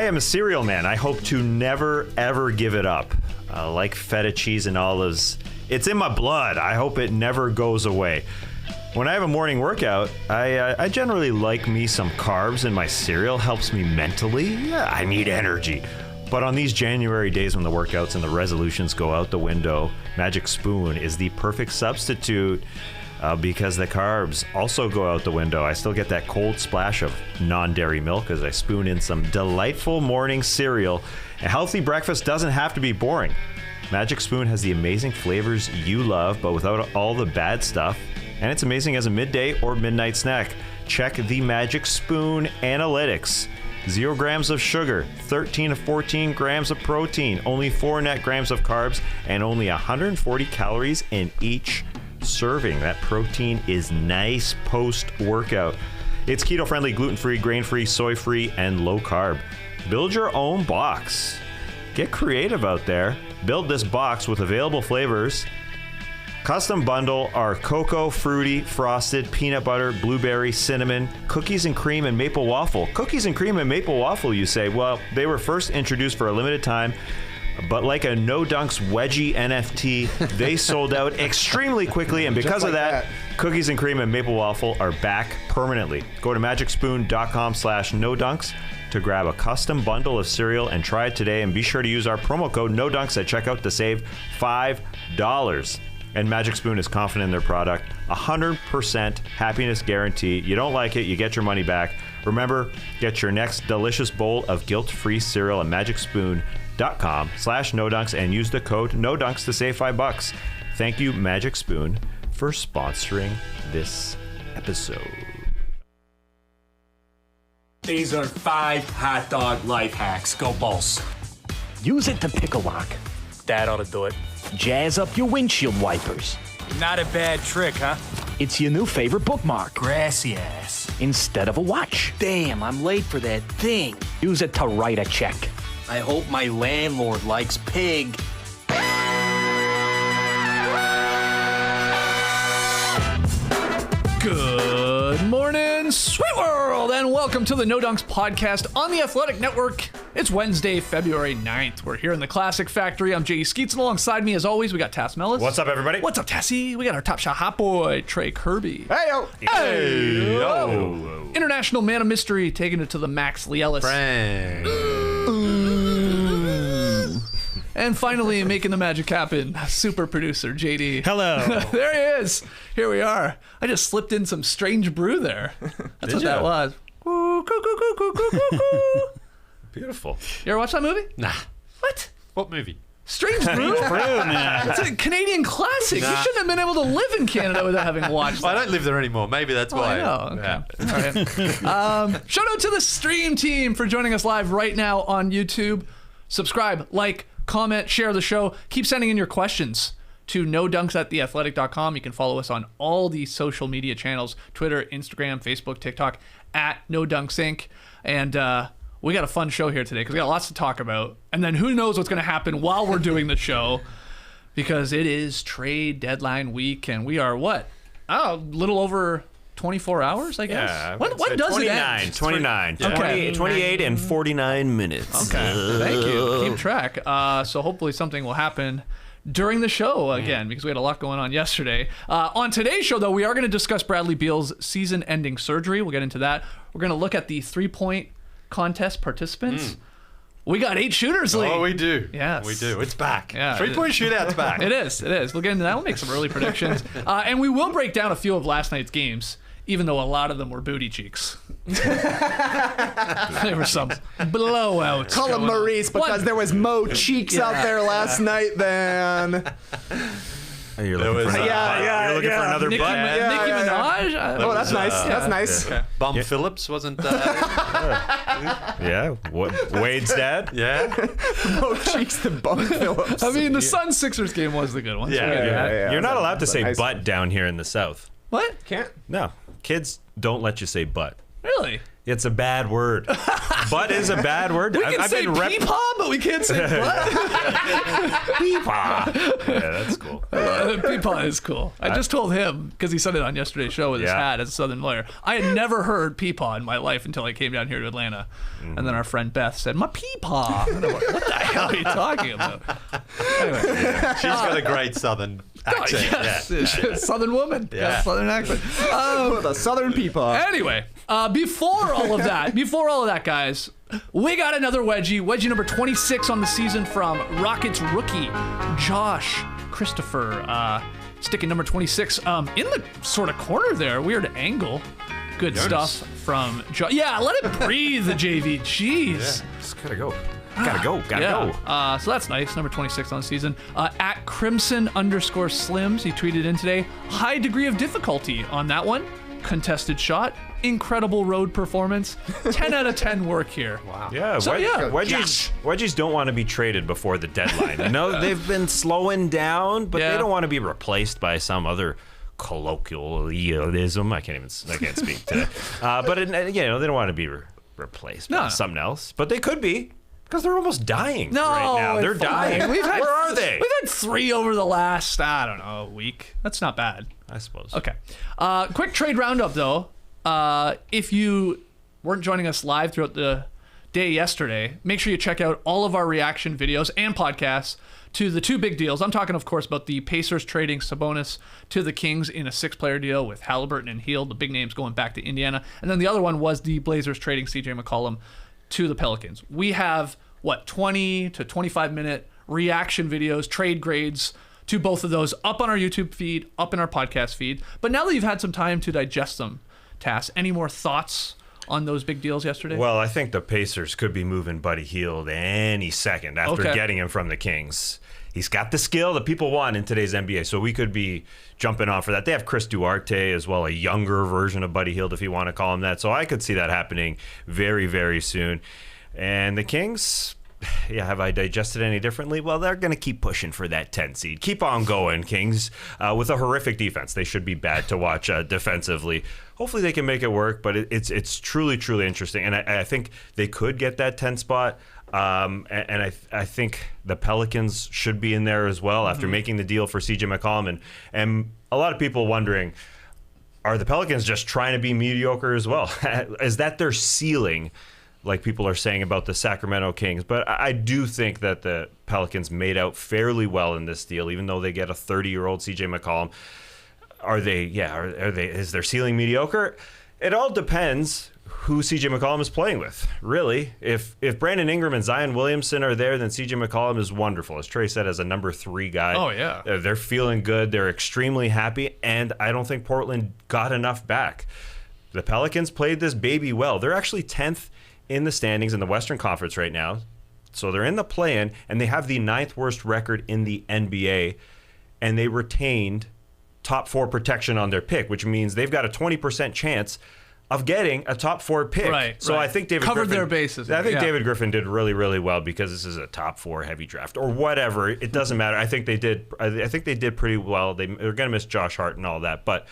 I am a cereal man. I hope to never, ever give it up. Like feta cheese and olives, it's in my blood. I hope it never goes away. When I have a morning workout, I generally like me some carbs, and my cereal helps me mentally. Yeah, I need energy. But on these January days when the workouts and the resolutions go out the window, Magic Spoon is the perfect substitute because the carbs also go out the window. I still get that cold splash of non-dairy milk as I spoon in some delightful morning cereal. A healthy breakfast doesn't have to be boring. Magic Spoon has the amazing flavors you love, but without all the bad stuff. And it's amazing as a midday or midnight snack. Check the Magic Spoon analytics. 0 grams of sugar, 13 to 14 grams of protein, only 4 net grams of carbs, and only 140 calories in each serving. That protein is nice post-workout. It's keto-friendly, gluten-free, grain-free, soy-free, and low-carb. Build your own box. Get creative out there. Build this box with available flavors. Custom bundle are cocoa, fruity, frosted, peanut butter, blueberry, cinnamon, cookies and cream, and maple waffle. Cookies and cream and maple waffle, you say? Well, they were first introduced for a limited time, but like a No Dunks Wedgie NFT, they sold out extremely quickly, and because of that, cookies and cream and maple waffle are back permanently. Go to magicspoon.com/nodunks to grab a custom bundle of cereal and try it today, and be sure to use our promo code NODUNKS at checkout to save $5. And Magic Spoon is confident in their product. 100% happiness guarantee. You don't like it, you get your money back. Remember, get your next delicious bowl of guilt-free cereal at magicspoon.com/nodunks and use the code NODUNKS to save $5. Thank you, Magic Spoon, for sponsoring this episode. These are 5 hot dog life hacks. Go Bulls. Use it to pick a lock. That ought to do it. Jazz up your windshield wipers. Not a bad trick, huh? It's your new favorite bookmark. Grassy ass. Instead of a watch. Damn, I'm late for that thing. Use it to write a check. I hope my landlord likes pig. Good morning, sweet world, and welcome to the No Dunks podcast on the Athletic Network. It's Wednesday, February 9th. We're here in the Classic Factory. I'm J.E. Skeets, and alongside me, as always, we got Tass Mellis. What's up, everybody? What's up, Tassie? We got our top shot hot boy, Trey Kirby. Hey-yo. Hey-yo. International man of mystery, taking it to the max, Leigh Ellis. And finally, making the magic happen, super producer, JD. Hello. There he is. Here we are. I just slipped in some strange brew there. That's what that was. Beautiful. You ever watch that movie? Nah. What? What movie? Strange Brew? It's a Canadian classic. Nah. You shouldn't have been able to live in Canada without having watched Well, that. I don't live there anymore. Maybe that's why. I know. Okay. Yeah. All right. Shout out to the stream team for joining us live right now on YouTube. Subscribe, like, comment, share the show. Keep sending in your questions to nodunks@theathletic.com. You can follow us on all the social media channels, Twitter, Instagram, Facebook, TikTok, @NoDunksInc. And we got a fun show here today because we got lots to talk about. And then who knows what's going to happen while we're doing the show, because it is trade deadline week, and we are what? A little over 24 hours, I guess? Yeah. When does it end? 29. Okay. 28 and 49 minutes. Okay, thank you. Keep track. So hopefully something will happen during the show again, because we had a lot going on yesterday. On today's show, though, we are going to discuss Bradley Beal's season-ending surgery. We'll get into that. We're going to look at the three-point contest participants. We got 8 shooters, Leigh. Oh, we do. Yes. We do. It's back. Yeah, 3-point shootout's back. It is. We'll get into that. We'll make some early predictions. And we will break down a few of last night's games, even though a lot of them were booty cheeks. There were some blowouts. Call him Maurice because there was Mo Cheeks out there last night, then. You're looking for another Nicki butt. Minaj? Oh, that's nice. That's nice. Okay. Bum Phillips wasn't. Yeah. Wade's dad? Yeah. Mo Cheeks to Bum Phillips. I mean, the Suns-Sixers game was the good one. Yeah, so we got that. You're not allowed to say nice. butt down here in the South. What? Can't. No. Kids don't let you say butt. Really? It's a bad word. Butt is a bad word. We can say peepaw, but we can't say butt. Peepaw. Yeah, That's cool. Peapod is cool. I just told him, because he said it on yesterday's show with his hat as a Southern lawyer. I had never heard Peapod in my life until I came down here to Atlanta. And then our friend Beth said, my Peapod. And I'm like, what the hell are you talking about? Anyway. She's got a great Southern accent. Yes, it's Southern woman. Yeah. Southern accent. The Southern people. Anyway, before all of that, guys, we got another Wedgie number 26 on the season from Rockets rookie Josh Christopher, sticking number 26 in the sort of corner there, weird angle. Good stuff from Josh. Yeah, let it breathe, the JV. Jeez. Just gotta go. Gotta go. So that's nice. Number 26 on the season. At Crimson_Slims, he tweeted in today, high degree of difficulty on that one. Contested shot. Incredible road performance. 10 out of 10 work here. Wow. Yeah, Wedgies don't want to be traded before the deadline. I know they've been slowing down, but they don't want to be replaced by some other colloquialism. I can't speak today. But they don't want to be replaced by something else. But they could be. Because they're almost dying right now. They're dying. Where are they? We've had 3 over the last, week. That's not bad. I suppose. Okay. Quick trade roundup, though. If you weren't joining us live throughout the day yesterday, make sure you check out all of our reaction videos and podcasts to the 2 big deals. I'm talking, of course, about the Pacers trading Sabonis to the Kings in a 6-player deal with Halliburton and Hield, the big names going back to Indiana. And then the other one was the Blazers trading CJ McCollum to the Pelicans. We have 20 to 25 minute reaction videos, trade grades to both of those up on our YouTube feed, up in our podcast feed. But now that you've had some time to digest them, Tass, any more thoughts on those big deals yesterday? Well, I think the Pacers could be moving Buddy Hield any second after getting him from the Kings. He's got the skill that people want in today's NBA, so we could be jumping on for that. They have Chris Duarte as well, a younger version of Buddy Hield, if you want to call him that. So I could see that happening very, very soon. And the Kings, have I digested any differently? Well, they're going to keep pushing for that 10 seed. Keep on going, Kings, with a horrific defense. They should be bad to watch defensively. Hopefully they can make it work, but it's truly, truly interesting. And I think they could get that 10 spot. And I think the Pelicans should be in there as well after making the deal for CJ McCollum. And a lot of people wondering, are the Pelicans just trying to be mediocre as well? Is that their ceiling, like people are saying about the Sacramento Kings? But I do think that the Pelicans made out fairly well in this deal, even though they get a 30-year-old CJ McCollum. Are they? Is their ceiling mediocre? It all depends who CJ McCollum is playing with, really. If Brandon Ingram and Zion Williamson are there, then CJ McCollum is wonderful. As Trey said, as a number 3 guy. Oh, yeah. They're feeling good. They're extremely happy, and I don't think Portland got enough back. The Pelicans played this baby well. They're actually 10th in the standings in the Western Conference right now. So they're in the play-in, and they have the 9th worst record in the NBA, and they retained top 4 protection on their pick, which means they've got a 20% chance of getting a top 4 pick. Right. So I think David covered Griffin, their bases. I think David Griffin did really, really well because this is a top 4 heavy draft or whatever. It doesn't matter. I think they did pretty well. They're going to miss Josh Hart and all that, but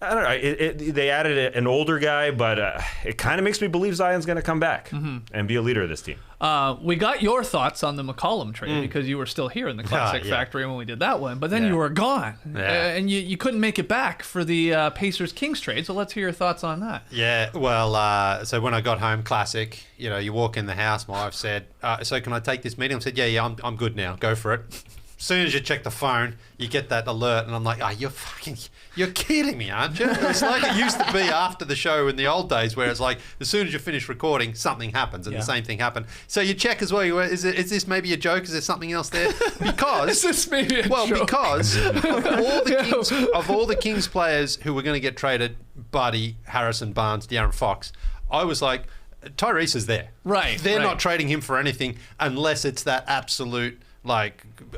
I don't know. They added an older guy, but it kind of makes me believe Zion's going to come back and be a leader of this team. We got your thoughts on the McCollum trade because you were still here in the Classic Factory when we did that one, but then you were gone, and you couldn't make it back for the Pacers-Kings trade, so let's hear your thoughts on that. Yeah, well, so when I got home, Classic, you walk in the house, my wife said, so can I take this meeting? I said, yeah, I'm good now. Go for it. As soon as you check the phone, you get that alert, and I'm like, you're kidding me, aren't you? It's like it used to be after the show in the old days where it's like, as soon as you finish recording, something happens, and the same thing happened. So you check as well, is this maybe a joke? Is there something else there? Because Is this maybe a joke? Because of all the Kings players who were going to get traded, Buddy, Harrison Barnes, De'Aaron Fox, I was like, Tyrese is there. Right. They're right. not trading him for anything unless it's that absolute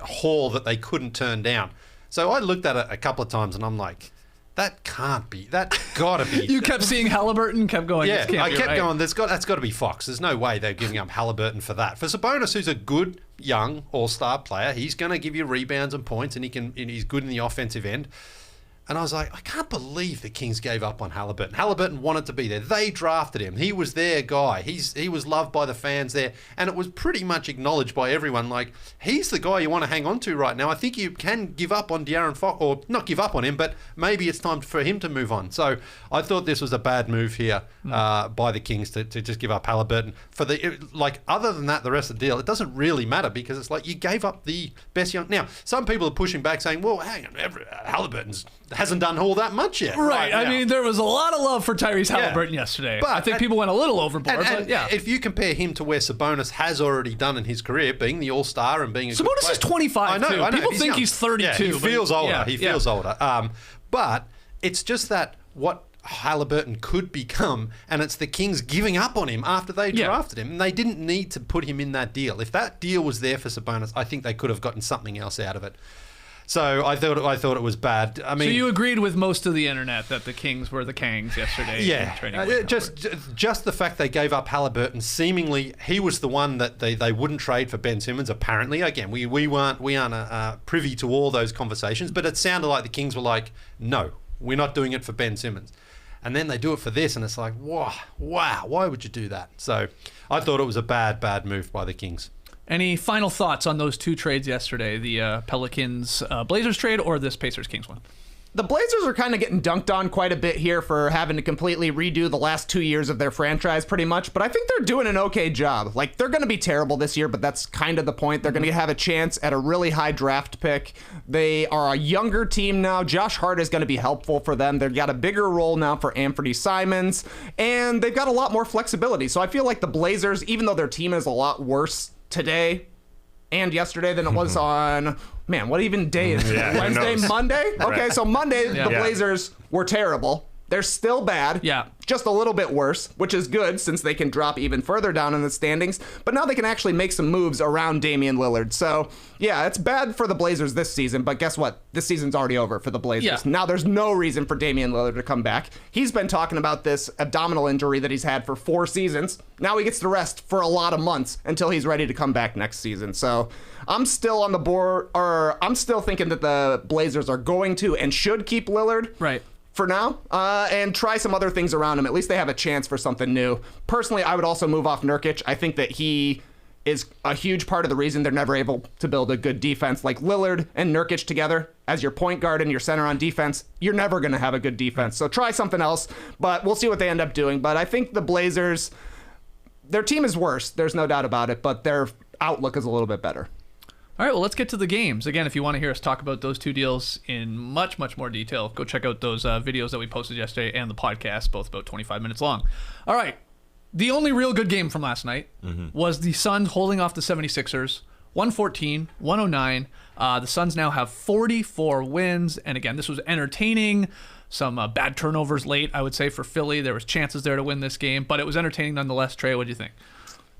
haul that they couldn't turn down. So I looked at it a couple of times and I'm like, that's gotta be. You kept seeing Halliburton, kept going. Yeah, I kept right. going. That's got to be Fox. There's no way they're giving up Halliburton for that. For Sabonis, who's a good young all-star player, he's going to give you rebounds and points, and he's good in the offensive end. And I was like, I can't believe the Kings gave up on Halliburton. Halliburton wanted to be there. They drafted him. He was their guy. He was loved by the fans there. And it was pretty much acknowledged by everyone. Like, he's the guy you want to hang on to right now. I think you can give up on De'Aaron Fox, or not give up on him, but maybe it's time for him to move on. So I thought this was a bad move here by the Kings to just give up Halliburton. Other than that, the rest of the deal, it doesn't really matter because it's like you gave up the best young... Now, some people are pushing back saying, well, hang on, Halliburton's hasn't done all that much yet. Right. I mean, there was a lot of love for Tyrese Halliburton yesterday. But I think people went a little overboard. And if you compare him to where Sabonis has already done in his career, being the All-Star and being a good Sabonis player. is 25, I know. People think young. he's 32. Yeah, he feels older. He feels older. older. But it's just that what Halliburton could become, and it's the Kings giving up on him after they drafted him, and they didn't need to put him in that deal. If that deal was there for Sabonis, I think they could have gotten something else out of it. So I thought it was bad. I mean, so you agreed with most of the internet that the Kings were the Kangs yesterday. Yeah, just the fact they gave up Halliburton. Seemingly, he was the one that they wouldn't trade for Ben Simmons. Apparently, again, we aren't privy to all those conversations, but it sounded like the Kings were like, no, we're not doing it for Ben Simmons. And then they do it for this, and it's like, wow, why would you do that? So I thought it was a bad move by the Kings. Any final thoughts on those two trades yesterday, the Pelicans Blazers trade or this Pacers Kings one? The Blazers are kind of getting dunked on quite a bit here for having to completely redo the last 2 years of their franchise pretty much, but I think they're doing an okay job. Like, they're going to be terrible this year, but that's kind of the point. They're going to have a chance at a really high draft pick. They are a younger team now. Josh Hart is going to be helpful for them. They've got a bigger role now for Anthony Simons, and they've got a lot more flexibility. So I feel like the Blazers, even though their team is a lot worse today and yesterday than it was on, man, what even day is it? Wednesday, Monday? Okay, so Monday, the Blazers were terrible. They're still bad. Yeah. Just a little bit worse, which is good since they can drop even further down in the standings. But now they can actually make some moves around Damian Lillard. So, yeah, it's bad for the Blazers this season, but guess what? This season's already over for the Blazers. Yeah. Now there's no reason for Damian Lillard to come back. He's been talking about this abdominal injury that he's had for 4 seasons. Now he gets to rest for a lot of months until he's ready to come back next season. So I'm still on the board, or I'm still thinking that the Blazers are going to and should keep Lillard. Right. For now, and try some other things around him. At least they have a chance for something new. Personally, I would also move off Nurkic. I think that he is a huge part of the reason they're never able to build a good defense. Like Lillard and Nurkic together as your point guard and your center on defense, you're never going to have a good defense. So try something else, but we'll see what they end up doing. But I think the Blazers, their team is worse. There's no doubt about it, but their outlook is a little bit better. All right, well, let's get to the games. Again, if you want to hear us talk about those two deals in much, much more detail, go check out those videos that we posted yesterday and the podcast, both about 25 minutes long. All right, the only real good game from last night was the Suns holding off the 76ers, 114-109. The Suns now have 44 wins, and again, this was entertaining. Some bad turnovers late, I would say, for Philly. There was chances there to win this game, but it was entertaining nonetheless. Trey, what do you think?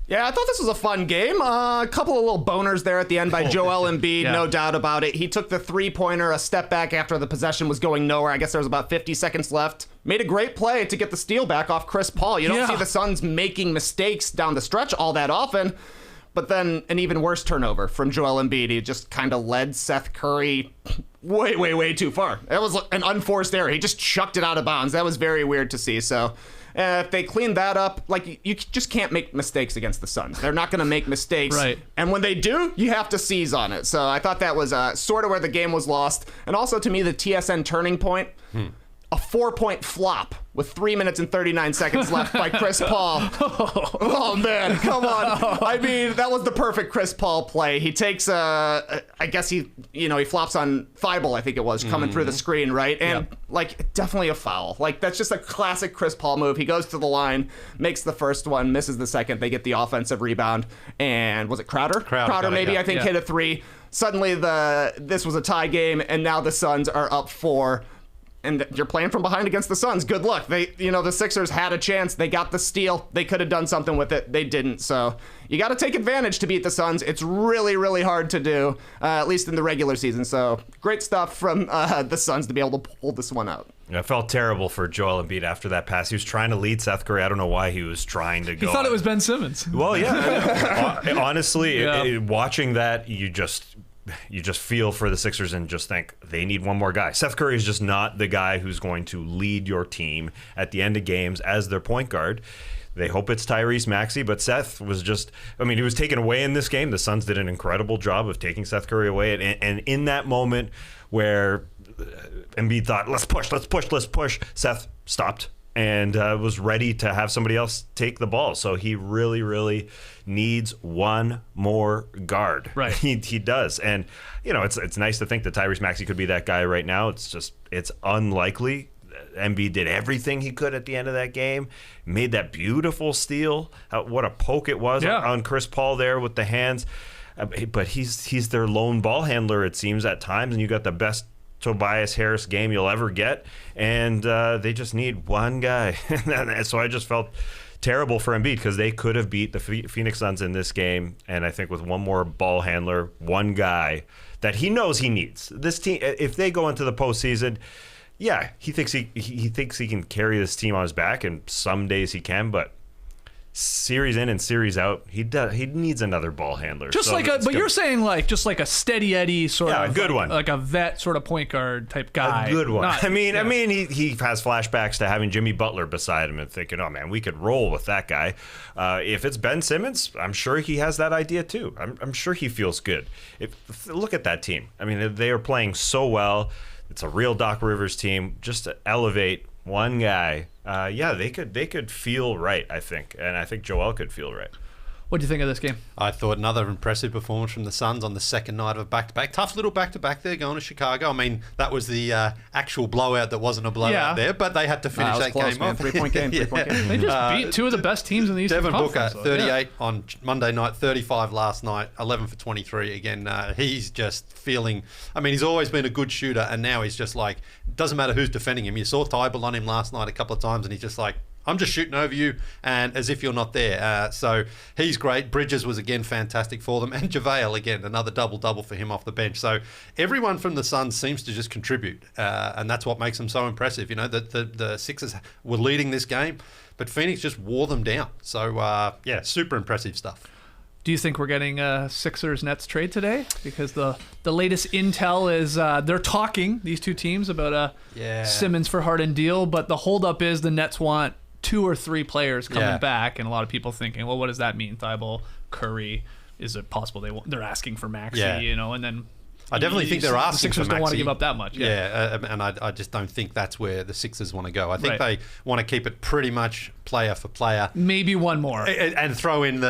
Yeah, I thought this was a fun game. A couple of little boners there at the end by Joel Embiid, no doubt about it. He took the three-pointer, a step back after the possession was going nowhere. I guess there was about 50 seconds left. Made a great play to get the steal back off Chris Paul. You don't see the Suns making mistakes down the stretch all that often. But then an even worse turnover from Joel Embiid. He just kind of led Seth Curry way too far. That was an unforced error. He just chucked it out of bounds. That was very weird to see. So if they clean that up, like, you just can't make mistakes against the Suns. They're not going to make mistakes. Right. And when they do, you have to seize on it. So I thought that was sort of where the game was lost. And also, to me, the TSN turning point, a 4-point flop with 3 minutes and 39 seconds left by Chris Paul. Oh, man, come on. I mean, that was the perfect Chris Paul play. He takes, I guess he flops on Thibault, I think it was, coming through the screen, right? And, definitely a foul. Like, that's just a classic Chris Paul move. He goes to the line, makes the first one, misses the second. They get the offensive rebound. And was it Crowder? Crowder maybe, I think, hit a 3. Suddenly, this was a tie game, and now the Suns are up 4. And you're playing from behind against the Suns. Good luck. The Sixers had a chance. They got the steal. They could have done something with it. They didn't. So you got to take advantage to beat the Suns. It's really, really hard to do, at least in the regular season. So great stuff from the Suns to be able to pull this one out. I felt terrible for Joel Embiid after that pass. He was trying to lead Seth Curry. I don't know why he was trying to go. He thought it was Ben Simmons. Well, yeah. Honestly, watching that, you just feel for the Sixers and just think they need one more guy. Seth Curry is just not the guy who's going to lead your team at the end of games as their point guard. They hope it's Tyrese Maxey, but Seth was just, he was taken away in this game. The Suns did an incredible job of taking Seth Curry away. And in that moment where Embiid thought, let's push, Seth stopped and was ready to have somebody else take the ball. So he really, really needs one more guard. Right. He does. And, it's nice to think that Tyrese Maxey could be that guy right now. It's unlikely. Embiid did everything he could at the end of that game, made that beautiful steal. What a poke it was on Chris Paul there with the hands. But he's their lone ball handler, it seems, at times, and you got the best Tobias Harris game you'll ever get, and they just need one guy. So I just felt terrible for Embiid because they could have beat the Phoenix Suns in this game, and I think with one more ball handler, one guy that he knows he needs. This team, if they go into the postseason, yeah, he thinks he can carry this team on his back, and some days he can, but series in and series out, he needs another ball handler. You're saying just like a steady Eddie sort of, a good one, like a vet sort of point guard type guy. A good one. He has flashbacks to having Jimmy Butler beside him and thinking, oh man, we could roll with that guy. If it's Ben Simmons, I'm sure he has that idea too. I'm sure he feels good. Look at that team. They are playing so well. It's a real Doc Rivers team. Just to elevate one guy, they could feel right, I think. And I think Joel could feel right. What do you think of this game? I thought another impressive performance from the Suns on the second night of a back-to-back. Tough little back-to-back there going to Chicago. That was the actual blowout that wasn't a blowout there, but they had to finish that close, game man. off. 3-point game. They just beat two of the best teams in the Eastern Devin Conference. Booker, 38 on Monday night, 35 last night, 11 for 23. Again, he's just feeling... he's always been a good shooter, and now he's just like... Doesn't matter who's defending him. You saw Tybal on him last night a couple of times, and he's just like... I'm just shooting over you, and as if you're not there. So he's great. Bridges was again fantastic for them, and JaVale again, another double-double for him off the bench. So everyone from the Suns seems to just contribute, and that's what makes them so impressive. The Sixers were leading this game, but Phoenix just wore them down. So super impressive stuff. Do you think we're getting a Sixers-Nets trade today? Because the latest intel is they're talking, these two teams, about a Simmons for Harden deal, but the holdup is the Nets want 2 or 3 players coming back, and a lot of people thinking, well, what does that mean? Thibault, Curry, is it possible they're asking for Maxey, and then I definitely think they're asking the Sixers for Maxey. don't want to give up that much. And I just don't think that's where the Sixers want to go. I think they want to keep it pretty much player for player. Maybe one more. And throw in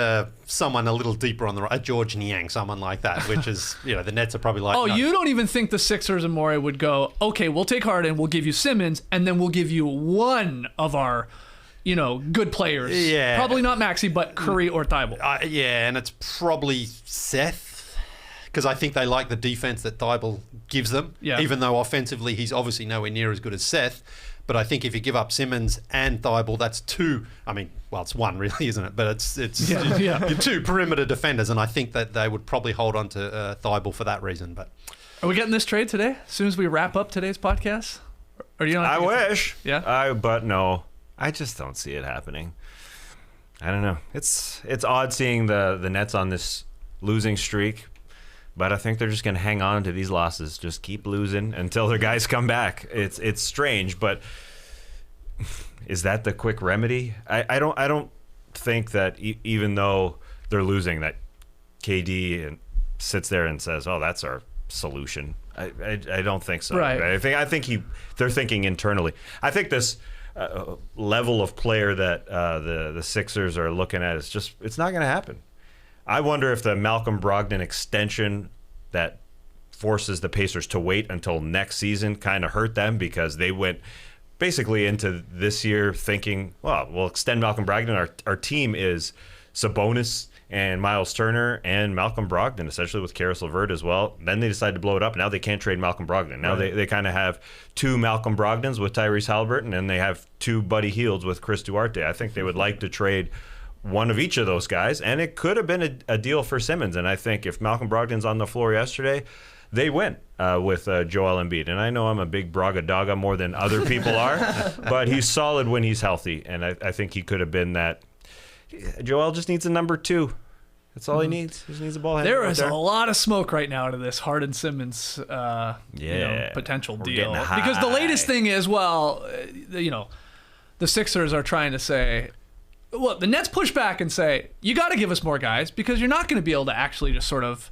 someone a little deeper on the right, George Niang, someone like that, which is, the Nets are probably like... Oh, no. You don't even think the Sixers and Morey would go, okay, we'll take Harden, we'll give you Simmons, and then we'll give you one of our... good players. Yeah. Probably not Maxey, but Curry or Thibault. And it's probably Seth, because I think they like the defense that Thibault gives them, even though offensively he's obviously nowhere near as good as Seth. But I think if you give up Simmons and Thibault, that's 2. It's 1 really, isn't it? But it's you're 2 perimeter defenders, and I think that they would probably hold on to Thibault for that reason. But are we getting this trade today? As soon as we wrap up today's podcast? Or do you I wish. Yeah. But no. I just don't see it happening. I don't know. It's odd seeing the Nets on this losing streak, but I think they're just going to hang on to these losses, just keep losing until their guys come back. It's strange, but is that the quick remedy? I don't think that even though they're losing, that KD sits there and says, "Oh, that's our solution." I don't think so. Right. I think they're thinking internally. I think this. Level of player that the Sixers are looking at it's not going to happen. I wonder if the Malcolm Brogdon extension that forces the Pacers to wait until next season kind of hurt them, because they went basically into this year thinking, well, we'll extend Malcolm Brogdon. Our team is Sabonis and Miles Turner and Malcolm Brogdon, essentially with Karis LeVert as well. Then they decided to blow it up. Now they can't trade Malcolm Brogdon. Now they kind of have 2 Malcolm Brogdons with Tyrese Halliburton, and they have 2 Buddy Hields with Chris Duarte. I think they would like to trade one of each of those guys, and it could have been a deal for Simmons. And I think if Malcolm Brogdon's on the floor yesterday, they win with Joel Embiid. And I know I'm a big Bragadaga more than other people are, but he's solid when he's healthy, and I think he could have been that. Joel just needs a number 2. That's all he needs. He just needs a ball handler. There is a lot of smoke right now to this Harden-Simmons potential deal. Because the latest thing is, the Sixers are trying to say, well, the Nets push back and say, you got to give us more guys because you're not going to be able to actually just sort of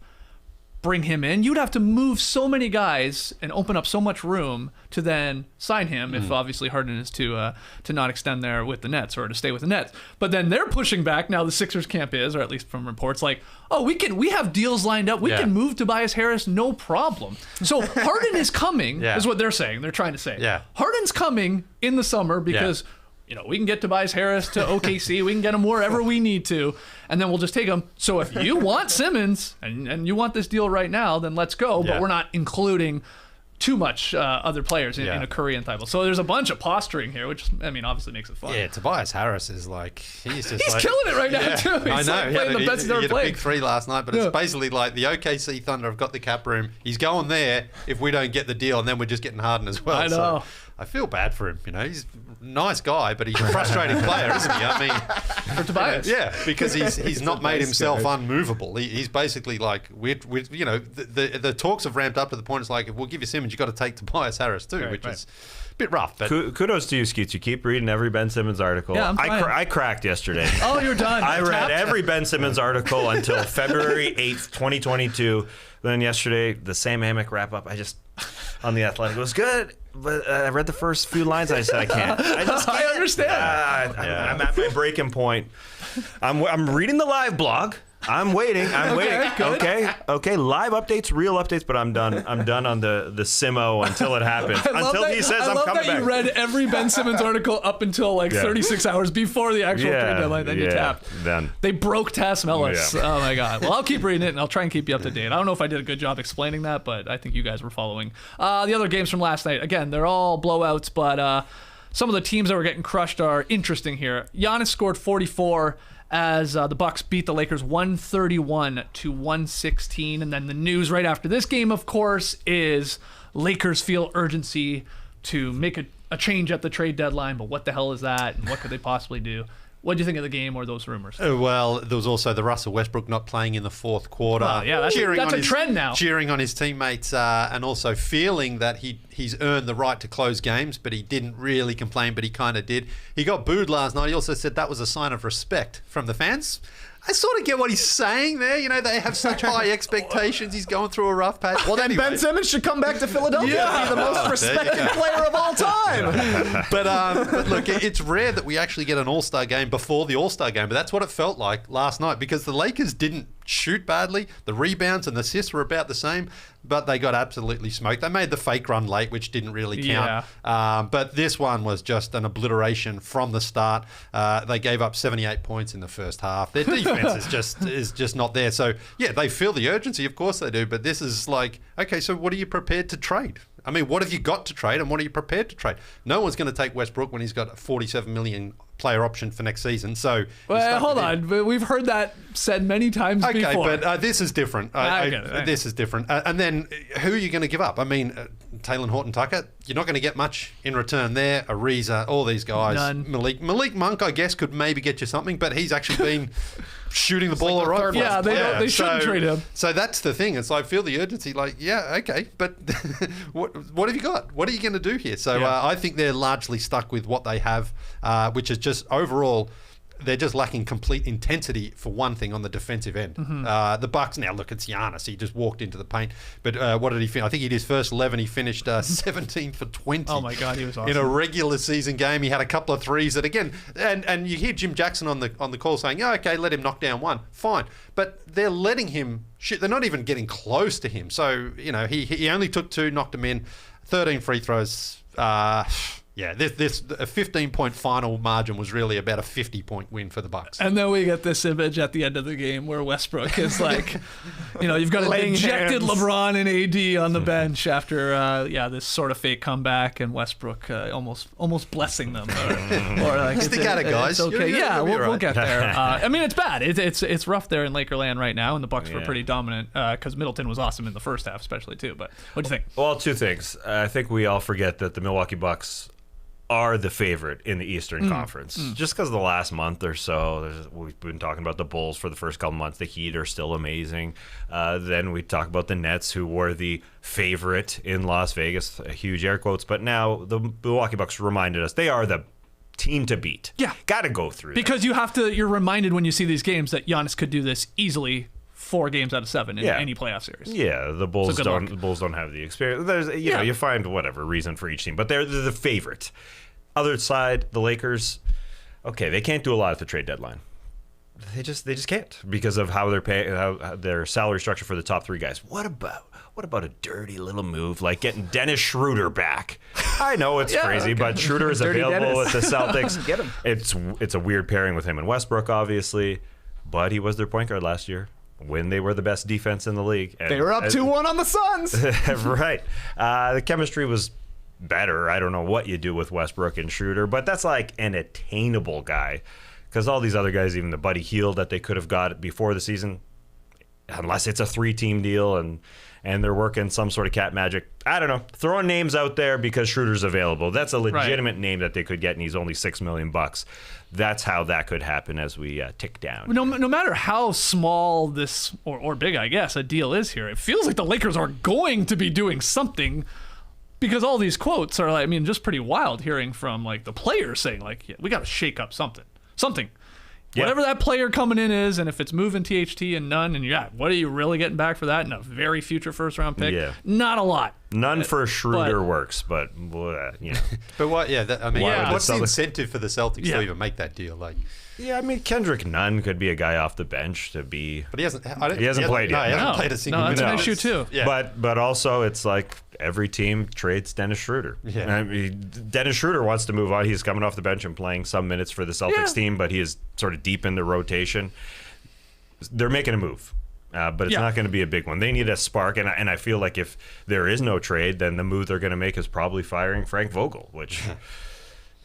bring him in. You'd have to move so many guys and open up so much room to then sign him if obviously Harden is to not extend there with the Nets or to stay with the Nets. But then they're pushing back now. The Sixers camp is, or at least from reports, like, oh, we have deals lined up. We can move Tobias Harris, no problem. So Harden is coming, is what they're saying. They're trying to say. Yeah. Harden's coming in the summer because we can get Tobias Harris to OKC. We can get him wherever we need to, and then we'll just take him. So if you want Simmons and you want this deal right now, then let's go. But we're not including too much other players in a Curry and Thibault. So there's a bunch of posturing here, which, obviously makes it fun. Yeah, Tobias Harris is like, he's killing it right now, too. He's I know. playing the best he's ever played. played. A big 3 last night, but it's basically like the OKC Thunder have got the cap room. He's going there if we don't get the deal, and then we're just getting Harden as well. I know. So I feel bad for him. He's a nice guy, but he's a frustrating player, isn't he? For Tobias. Yeah, because he's not made himself unmovable. He's basically like, the talks have ramped up to the point it's like, if we'll give you Simmons, you've got to take Tobias Harris too, which is a bit rough. But kudos to you, Skeets. You keep reading every Ben Simmons article. Yeah, I cracked yesterday. Oh, you're done. I read every Ben Simmons article until February 8th, 2022. Then yesterday, the Sam Amick wrap-up, on The Athletic, it was good. But I read the first few lines. I said I can't. I understand. I'm at my breaking point. I'm reading the live blog. I'm waiting. Okay. Live updates, real updates, but I'm done. I'm done on the Simo until it happens. Until he says I'm coming back. I love that you read every Ben Simmons article up until 36 hours before the actual trade deadline. Then you tapped. Then they broke Tassim Ellis. Yeah. Oh my God. Well, I'll keep reading it and I'll try and keep you up to date. I don't know if I did a good job explaining that, but I think you guys were following. The other games from last night, again, they're all blowouts, but some of the teams that were getting crushed are interesting here. Giannis scored 44. As the Bucks beat the Lakers 131-116. And then the news right after this game, of course, is Lakers feel urgency to make a change at the trade deadline. But what the hell is that? And what could they possibly do? What do you think of the game or those rumors? Well, there was also the Russell Westbrook not playing in the fourth quarter. Yeah, that's a trend now. Cheering on his teammates and also feeling that he's earned the right to close games, but he didn't really complain, but he kind of did. He got booed last night. He also said that was a sign of respect from the fans. I sort of get what he's saying there. They have such high expectations. He's going through a rough patch. Well, then Ben Simmons should come back to Philadelphia to be the most respected player of all time. But look, it's rare that we actually get an All-Star game before the All-Star game, but that's what it felt like last night because the Lakers didn't shoot badly. The rebounds and the assists were about the same, but they got absolutely smoked. They made the fake run late, which didn't really count. But this one was just an obliteration from the start. They gave up 78 points in the first half. Their defense is just not there. So, yeah, they feel the urgency. Of course they do. But this is like, okay, so what are you prepared to trade? I mean, what have you got to trade and what are you prepared to trade? No one's going to take Westbrook when he's got a $47 million player option for next season. So, well, hold on. We've heard that said many times before. Okay, but this is different. This is different. And then who are you going to give up? I mean, Taylor Horton-Tucker, you're not going to get much in return there. Ariza, all these guys. None. Malik Monk, I guess, could maybe get you something, but he's actually been shooting the ball all right. Yeah, they shouldn't trade him. So that's the thing. It's like, I feel the urgency. Like, yeah, okay, but what have you got? What are you going to do here? So I think they're largely stuck with what they have, which is just overall, they're just lacking complete intensity for one thing on the defensive end. The Bucks, now look, it's Giannis. He just walked into the paint. But what did he finish? I think he did his first 11. He finished 17 for 20. Oh my God, he was awesome. In a regular season game, he had a couple of threes that again, and you hear Jim Jackson on the call saying, "Oh, okay, let him knock down one, fine." But they're letting him shoot. They're not even getting close to him. So he only took 2, knocked him in, 13 free throws. Yeah, this a 15-point final margin was really about a 50-point win for the Bucks. And then we get this image at the end of the game where Westbrook is like, you've got a dejected LeBron and AD on the bench after this sort of fake comeback, and Westbrook almost blessing them. Or like, stick at it, guys. It's okay. We'll get there. I mean, it's bad. It's rough there in Lakerland right now, and the Bucks were pretty dominant because Middleton was awesome in the first half, especially too. But what do you think? Well, 2 things. I think we all forget that the Milwaukee Bucks are the favorite in the Eastern Conference. Just because the last month or so, we've been talking about the Bulls for the first couple months. The Heat are still amazing. Then we talk about the Nets, who were the favorite in Las Vegas, huge air quotes. But now the Milwaukee Bucks reminded us they are the team to beat. Yeah. Got to go through Because you're reminded when you see these games that Giannis could do this easily 4 games out of 7 in any playoff series. Yeah, the Bulls So good don't. luck. The Bulls don't have the experience. There's, you know, you find whatever reason for each team, but they're the favorite. Other side, the Lakers. Okay, they can't do a lot at the trade deadline. They just can't because of how they're paying, how their salary structure for the top 3 guys. What about a dirty little move like getting Dennis Schröder back? I know it's crazy, but Schröder is Dirty available Dennis. at the Celtics. Get him. It's a weird pairing with him and Westbrook, obviously, but he was their point guard last year when they were the best defense in the league. And, They were up 2-1 on the Suns. right. The chemistry was better. I don't know what you do with Westbrook and Schröder, but that's like an attainable guy because all these other guys, even the Buddy Hield that they could have got before the season, unless it's a 3-team deal and they're working some sort of cat magic. I don't know. Throwing names out there because Schroeder's available. That's a legitimate name that they could get, and he's only $6 million. That's how that could happen as we tick down. No matter how small this or big, I guess, a deal is here, it feels like the Lakers are going to be doing something because all these quotes are, I mean, just pretty wild hearing from like the players saying like, yeah, we got to shake up something. Whatever that player coming in is, and if it's moving THT and none, and what are you really getting back for that in a very future first-round pick? Yeah. Not a lot. None for Schröder works, but you know. But what? Yeah, I mean, Why would what's the the Celtics- incentive for the Celtics Yeah. to even make that deal? Like, Yeah, I mean, Kendrick Nunn could be a guy off the bench to be. but he hasn't. He hasn't played yet. No, he No. hasn't played a single that's minute. an issue too. Yeah. But also, it's like every team trades Dennis Schröder. Yeah. I mean, Dennis Schröder wants to move on. He's coming off the bench and playing some minutes for the Celtics team, but he is sort of deep in the rotation. They're making a move. But it's not going to be a big one. They need a spark, and I feel like if there is no trade, then the move they're going to make is probably firing Frank Vogel, which,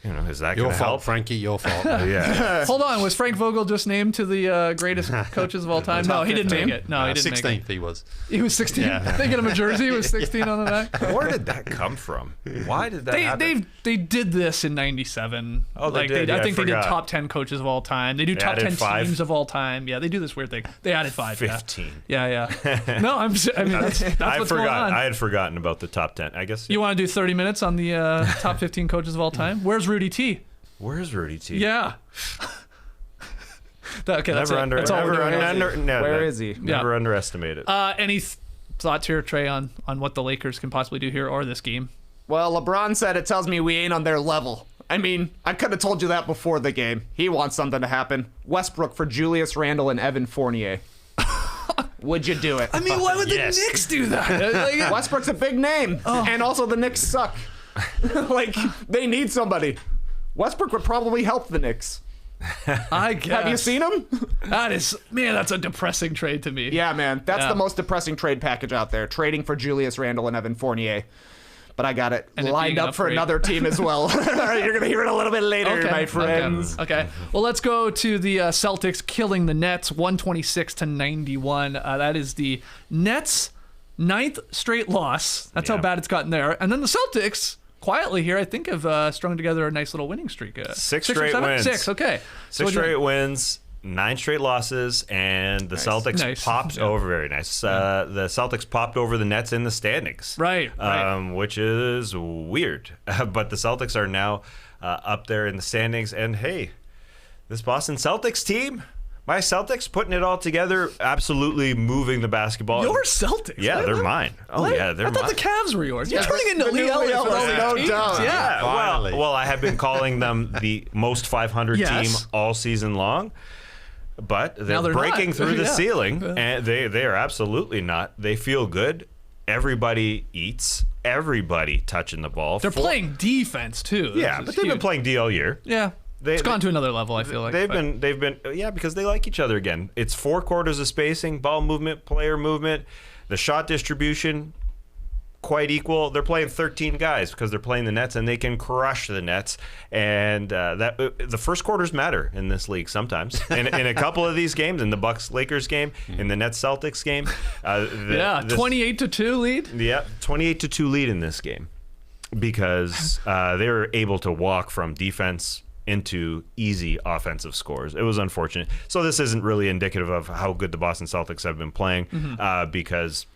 you know, is that Your going to fault, help? Frankie. Your fault. Yeah. Hold on, was Frank Vogel just named to the greatest coaches of all time? No, he didn't make it. No, he didn't 16th make it. he was. He was 16. Yeah. They get him a jersey. He was 16 on the back. Where did that come from? Why did that happen? They did this in '97. Oh, they did? Yeah, I think I they did forgot. top 10 coaches of all time. They do top added 10 5. teams of all time. Yeah, they do this weird thing. They added 5. 15. Yeah. No, I mean that's I what's forgot. going on. I had forgotten about the top 10. I guess. You want to do 30 minutes on the top 15 coaches of all time? Where's Rudy T? Where's Rudy T? Yeah. Okay, that's Never it. under. That's all we're doing. Where is he? Never underestimate it. Any thoughts here, Trey, on what the Lakers can possibly do here or this game? Well, LeBron said it tells me we ain't on their level. I mean, I could have told you that before the game. He wants something to happen. Westbrook for Julius Randle and Evan Fournier. Would you do it? I mean, why would Yes. the Knicks do that? Westbrook's a big name, and also the Knicks suck. Like, they need somebody. Westbrook would probably help the Knicks. I guess. Have you seen him? That's a depressing trade to me. Yeah, man. That's Yeah. the most depressing trade package out there. Trading for Julius Randle and Evan Fournier. But I got it And it lined being up for upgrade. another team as well. All right, you're going to hear it a little bit later, my friends. Okay. Well, let's go to the Celtics killing the Nets 126-91. That is the Nets' 9th straight loss. That's how bad it's gotten there. And then the Celtics, quietly here, I think have strung together a nice little winning streak. 6 or straight 7? wins. 6, okay. So 6 straight wins, 9 straight losses, and the Celtics Nice. popped Yeah. over. Very nice. The Celtics popped over the Nets in the standings. Right. Which is weird. But the Celtics are now up there in the standings. And hey, this Boston Celtics team, my Celtics, putting it all together, absolutely moving the basketball. Your Celtics? Yeah, What? they're mine. Oh, What? yeah, they're I thought mine. the Cavs were yours. You're Yeah, turning into the Leigh new Ellis. Leigh with all Ellis, these no teams. doubt. Yeah. Finally. Well, I have been calling them the most 500 Yes. team all season long. But Now they're they're breaking not. through the Yeah. ceiling, and they are absolutely not. They feel good. Everybody eats. Everybody touching the ball. They're playing defense, too. Yeah, This but is they've been huge. playing D all year. Yeah. It's gone to another level, I feel like. They've but- been because they like each other again. It's 4 quarters of spacing, ball movement, player movement, the shot distribution quite equal. They're playing 13 guys because they're playing the Nets and they can crush the Nets. And the first quarters matter in this league sometimes. In a couple of these games, in the Bucks Lakers game, in the Nets Celtics game, 28-2 lead. Yeah, 28-2 lead in this game. because they were able to walk from defense into easy offensive scores. It was unfortunate. So this isn't really indicative of how good the Boston Celtics have been playing because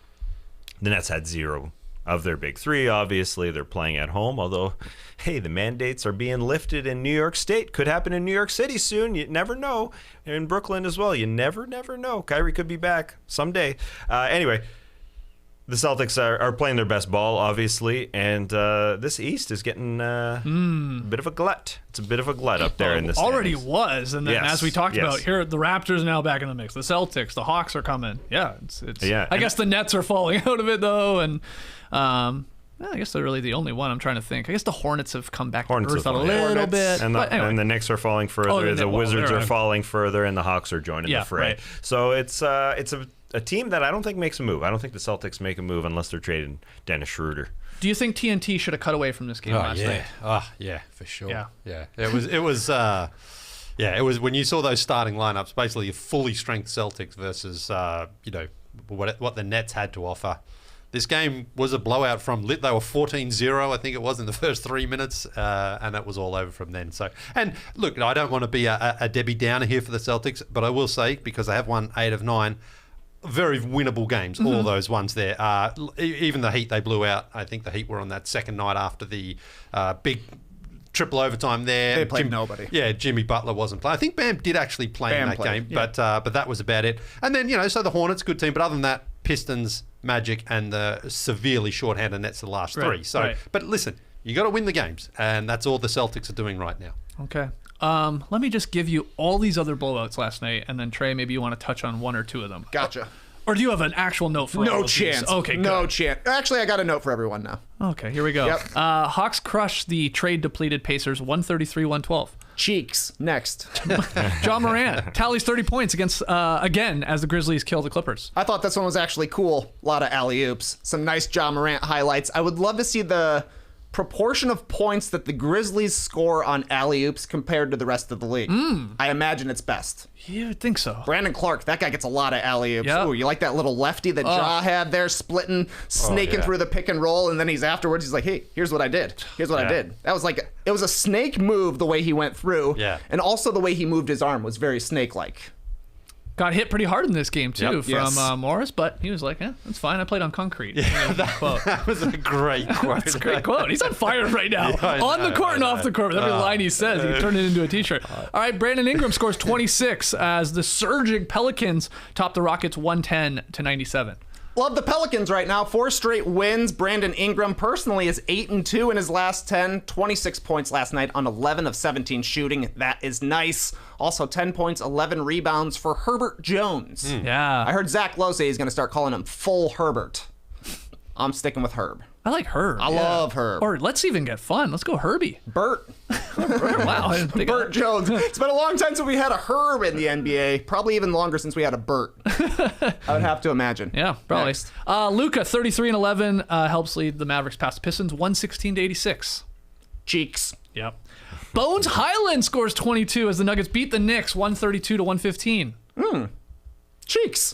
the Nets had 0 of their big 3. Obviously, they're playing at home, although, hey, the mandates are being lifted in New York State. Could happen in New York City soon. You never know. In Brooklyn as well. You never know. Kyrie could be back someday. Anyway, the Celtics are playing their best ball, obviously, and this East is getting a bit of a glut. It's a bit of a glut up there in this. Already was, and then as we talked about, here the Raptors are now back in the mix. The Celtics, the Hawks are coming. Yeah, it's. I guess the Nets are falling out of it though, and I guess they're really the only one I'm trying to think. I guess the Hornets have come back to earth a little bit, and the Knicks are falling further. The Wizards are falling further, and the Hawks are joining the fray. Right. So it's a team that I don't think makes a move. I don't think the Celtics make a move unless they're trading Dennis Schröder. Do you think TNT should have cut away from this game last night? Oh, yeah, for sure. Yeah. It was when you saw those starting lineups, basically a fully strength Celtics versus what the Nets had to offer. This game was a blowout from Lit. They were 14-0, I think it was, in the first 3 minutes, and it was all over from then. So, and look, I don't want to be a Debbie Downer here for the Celtics, but I will say, because they have won 8 of 9, very winnable games, all those ones there. Even the Heat they blew out. I think the Heat were on that second night after the big triple overtime there. They played nobody. Yeah, Jimmy Butler wasn't playing. I think Bam did actually play in that game, but that was about it. And then, so the Hornets, good team, but other than that, Pistons, Magic, and the severely shorthanded Nets the last 3. So, but listen, you got to win the games, and that's all the Celtics are doing right now. Okay. Let me just give you all these other blowouts last night, and then Trey, maybe you want to touch on 1 or 2 of them. Gotcha. Or do you have an actual note for all No of chance. these? Okay, no good. chance. Actually, I got a note for everyone now. Okay, here we go. Yep. Hawks crushed the trade-depleted Pacers 133-112. Cheeks. Next. John Morant tallies 30 points against again as the Grizzlies kill the Clippers. I thought this one was actually cool. A lot of alley-oops. Some nice John Morant highlights. I would love to see the proportion of points that the Grizzlies score on alley-oops compared to the rest of the league. I imagine it's best. You would think so. Brandon Clark, that guy gets a lot of alley-oops. Yep. Ooh, you like that little lefty that Ja had there, splitting, snaking through the pick and roll, and then he's like, hey, here's what I did. Here's what I did. That was it was a snake move the way he went through, and also the way he moved his arm was very snake-like. Got hit pretty hard in this game, too, from Morris, but he was like, that's fine. I played on concrete. Yeah, that was a great quote. That's a great quote. He's on fire right now. On the court and off the court. With every line he says, he can turn it into a t-shirt. All right, Brandon Ingram scores 26 as the surging Pelicans top the Rockets 110-97. Love the Pelicans right now. 4 straight wins. Brandon Ingram personally is 8-2 in his last 10. 26 points last night on 11 of 17 shooting. That is nice. Also 10 points, 11 rebounds for Herbert Jones. Yeah. I heard Zach Lowe say he's going to start calling him Full Herbert. I'm sticking with Herb. I like Herb. I love Herb. Or let's even get fun. Let's go Herbie. Bert. Wow. Bert Jones. It's been a long time since we had a Herb in the NBA. Probably even longer since we had a Bert. I would have to imagine. Yeah, probably. Next. Luka, 33-11, helps lead the Mavericks past the Pistons 116-86. Cheeks. Yep. Bones Highland scores 22 as the Nuggets beat the Knicks 132-115. Cheeks.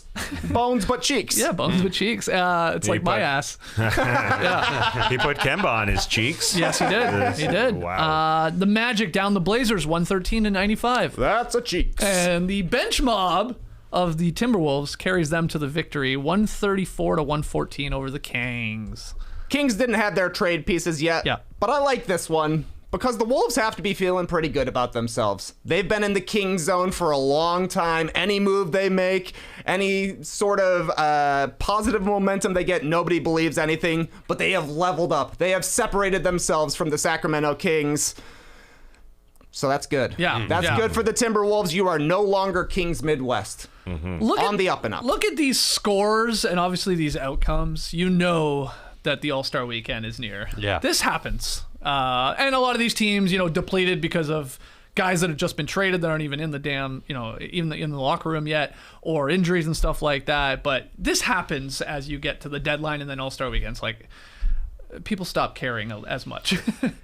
Bones but cheeks. Yeah, bones with cheeks. It's like my ass. Yeah. He put Kemba on his cheeks. Yes, he did. He did. Wow. The Magic down the Blazers 113-95. That's a cheeks. And the bench mob of the Timberwolves carries them to the victory 134-114 over the Kings. Kings didn't have their trade pieces yet. Yeah. But I like this one because the Wolves have to be feeling pretty good about themselves. They've been in the Kings zone for a long time. Any move they make, any sort of positive momentum they get, nobody believes anything. But they have leveled up. They have separated themselves from the Sacramento Kings. So that's good. Yeah. That's good for the Timberwolves. You are no longer Kings Midwest. On the up and up. Look at these scores and obviously these outcomes. You know that the All-Star weekend is near. Yeah. This happens. And a lot of these teams, depleted because of guys that have just been traded that aren't even in the damn, even in the locker room yet, or injuries and stuff like that. But this happens as you get to the deadline and then All-Star weekends. Like, people stop caring as much.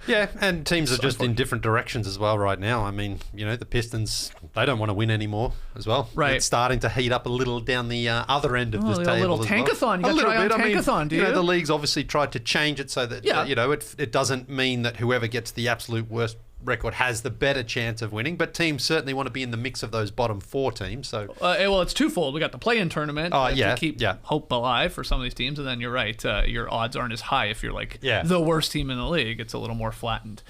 Yeah, and teams are just in different directions as well right now. I mean, the Pistons, they don't want to win anymore as well. Right. It's starting to heat up a little down the other end of this table. A little as well. tankathon. You got to try on tankathon, do you? The league's obviously tried to change it so that, it doesn't mean that whoever gets the absolute worst record has the better chance of winning, but teams certainly want to be in the mix of those bottom 4 teams. So, well, it's twofold. We got the play-in tournament to keep hope alive for some of these teams, and then you're right, your odds aren't as high if you're like the worst team in the league. It's a little more flattened.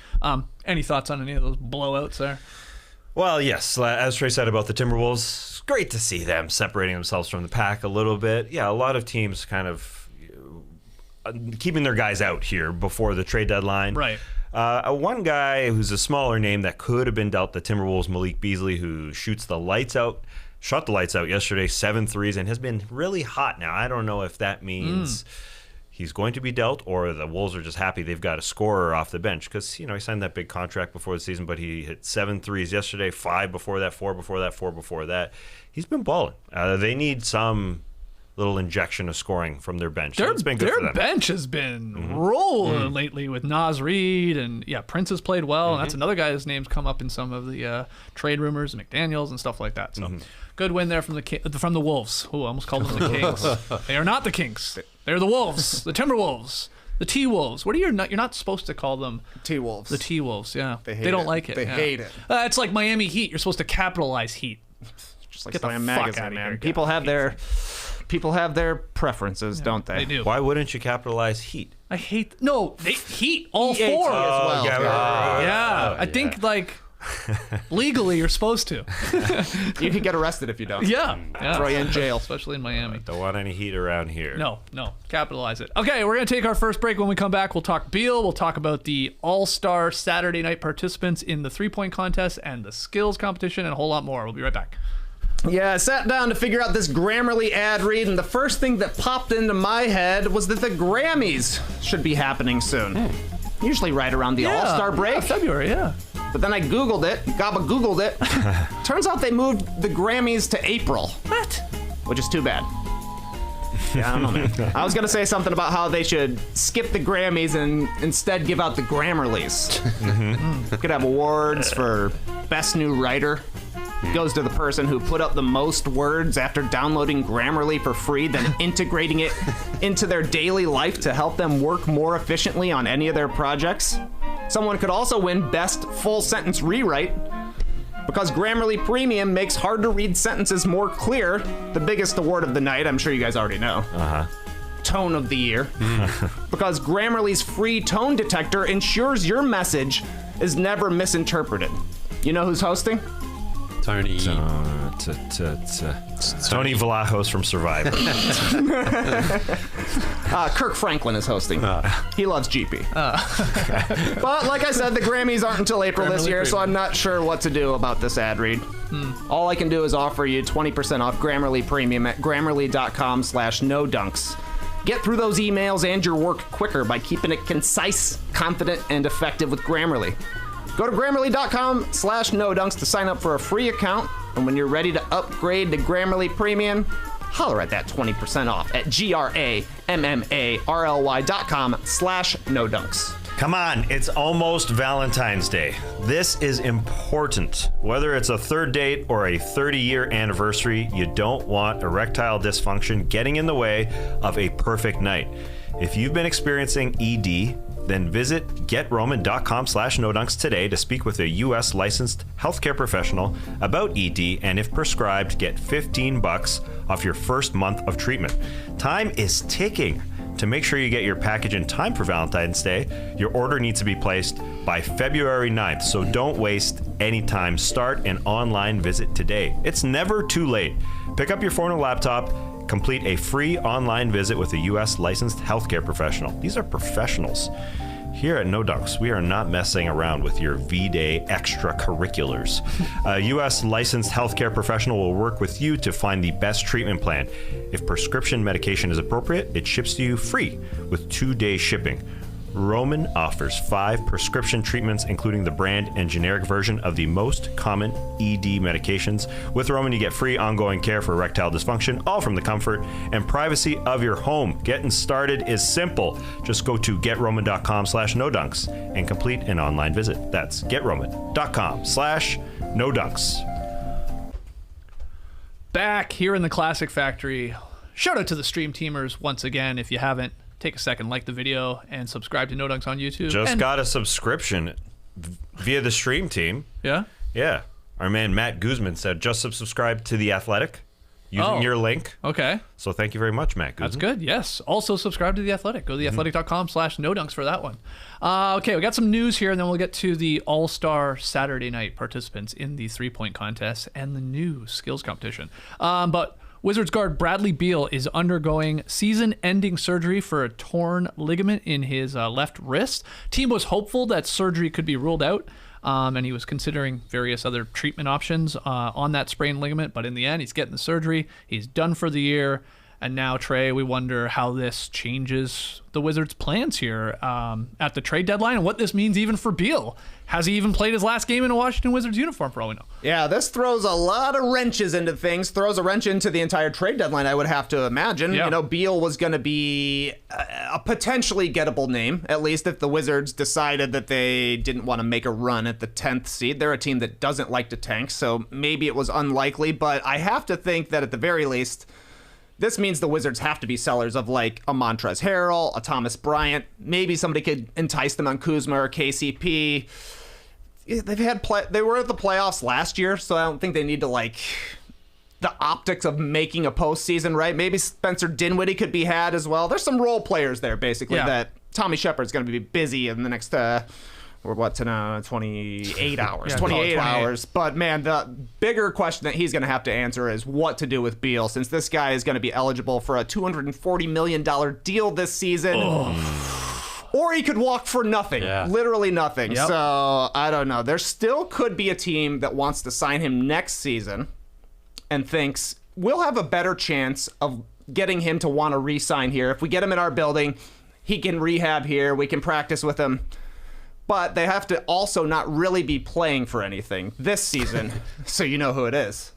Any thoughts on any of those blowouts there? Well, yes, as Trey said about the Timberwolves, it's great to see them separating themselves from the pack a little bit. Yeah, a lot of teams kind of keeping their guys out here before the trade deadline. Right. One guy who's a smaller name that could have been dealt the Timberwolves, Malik Beasley, who shot the lights out yesterday, 7 threes, and has been really hot now. I don't know if that means he's going to be dealt or the Wolves are just happy they've got a scorer off the bench because, he signed that big contract before the season, but he hit 7 threes yesterday, 5 before that, 4 before that, 4 before that. He's been balling. They need some little injection of scoring from their bench. It's been good for them. Their bench has been rolling lately with Naz Reid, and Prince has played well, and that's another guy whose name's come up in some of the trade rumors, McDaniels and stuff like that. So good win there from the Wolves. Oh, I almost called them the Kings. They are not the Kings. They're the Wolves, the Timberwolves, the T-Wolves. What are you're not supposed to call them? T-Wolves. The T-Wolves. Yeah, they don't like it. They hate it. It's like Miami Heat. You're supposed to capitalize Heat. Just like Slam Magazine, man. People have their preferences, don't they? They do. Why wouldn't you capitalize Heat? I hate Heat all EAT 4 as well. I think legally you're supposed to. You could get arrested if you don't. Yeah. Throw you in jail. Especially in Miami. Don't want any heat around here. No, capitalize it. Okay, we're going to take our first break. When we come back, we'll talk Beal. We'll talk about the All-Star Saturday night participants in the 3-point contest and the skills competition and a whole lot more. We'll be right back. Yeah, I sat down to figure out this Grammarly ad read, and the first thing that popped into my head was that the Grammys should be happening soon. Usually right around the All-Star break. Yeah, February, yeah. But then I Googled it, Googled it. Turns out they moved the Grammys to April. What? Which is too bad. Yeah, I don't know, man. I was going to say something about how they should skip the Grammys and instead give out the Grammarlies. Could have awards for Best New Writer. Goes to the person who put up the most words after downloading Grammarly for free, then integrating it into their daily life to help them work more efficiently on any of their projects. Someone could also win Best Full Sentence Rewrite, because Grammarly Premium makes hard-to-read sentences more clear. The biggest award of the night, I'm sure you guys already know. Tone of the Year. Because Grammarly's free tone detector ensures your message is never misinterpreted. You know who's hosting? Tony Vlahos from Survivor. Kirk Franklin is hosting. He loves GP. But like I said, the Grammys aren't until April this year, so I'm not sure what to do about this ad read. All I can do is offer you 20% off Grammarly Premium at grammarly.com/nodunks. Get through those emails and your work quicker by keeping it concise, confident, and effective with Grammarly. Go to Grammarly.com/nodunks to sign up for a free account, and when you're ready to upgrade to Grammarly Premium, holler at that 20% off at GRAMMARLY.com/nodunks. Come on, it's almost Valentine's Day. This is important. Whether it's a third date or a 30-year anniversary, you don't want erectile dysfunction getting in the way of a perfect night. If you've been experiencing ED, then visit GetRoman.com/nodunks today to speak with a U.S. licensed healthcare professional about ED, and if prescribed, get $15 off your first month of treatment. Time is ticking. To make sure you get your package in time for Valentine's Day, your order needs to be placed by February 9th, so don't waste any time. Start an online visit today. It's never too late. Pick up your phone or laptop, complete a free online visit with a U.S. licensed healthcare professional. These are professionals. Here at No Dunks, we are not messing around with your V-Day extracurriculars. A U.S. licensed healthcare professional will work with you to find the best treatment plan. If prescription medication is appropriate, it ships to you free with 2-day shipping. Roman offers 5 prescription treatments, including the brand and generic version of the most common ED medications. With Roman, you get free ongoing care for erectile dysfunction, all from the comfort and privacy of your home. Getting started is simple. Just go to getroman.com/nodunks and complete an online visit. That's getroman.com/nodunks. Back here in the Classic Factory. Shout out to the stream teamers once again. If you haven't, take a second, like the video, and subscribe to No Dunks on YouTube. Just got a subscription via the stream team. Yeah? Yeah. Our man Matt Guzman said just subscribe to The Athletic using your link. Okay. So thank you very much, Matt Guzman. That's good, yes. Also subscribe to The Athletic. Go to theathletic.com/nodunks for that one. Okay, we got some news here, and then we'll get to the All-Star Saturday night participants in the three-point contest and the new skills competition. But Wizards guard Bradley Beal is undergoing season-ending surgery for a torn ligament in his left wrist. Team was hopeful that surgery could be ruled out, and he was considering various other treatment options on that sprained ligament, but in the end, he's getting the surgery. He's done for the year. And now, Trey, we wonder how this changes the Wizards' plans here at the trade deadline and what this means even for Beal. Has he even played his last game in a Washington Wizards uniform, for all we know? Yeah, this throws a lot of wrenches into things, throws a wrench into the entire trade deadline, I would have to imagine. Yeah. You know, Beal was going to be a potentially gettable name, at least if the Wizards decided that they didn't want to make a run at the 10th seed. They're a team that doesn't like to tank, so maybe it was unlikely, but I have to think that at the very least, this means the Wizards have to be sellers of like a Montrezl Harrell, a Thomas Bryant. Maybe somebody could entice them on Kuzma or KCP. They were at the playoffs last year, so I don't think they need to like the optics of making a postseason, right? Maybe Spencer Dinwiddie could be had as well. There's some role players there, basically, that Tommy Shepard's going to be busy in the next, or what to know, 28 hours. 28 hours. But, man, the bigger question that he's going to have to answer is what to do with Beal, since this guy is going to be eligible for a $240 million deal this season. Or he could walk for nothing. Yeah. Literally nothing. Yep. So, I don't know. There still could be a team that wants to sign him next season and thinks, we'll have a better chance of getting him to want to re-sign here. If we get him in our building, he can rehab here. We can practice with him. But they have to also not really be playing for anything this season. So you know who it is.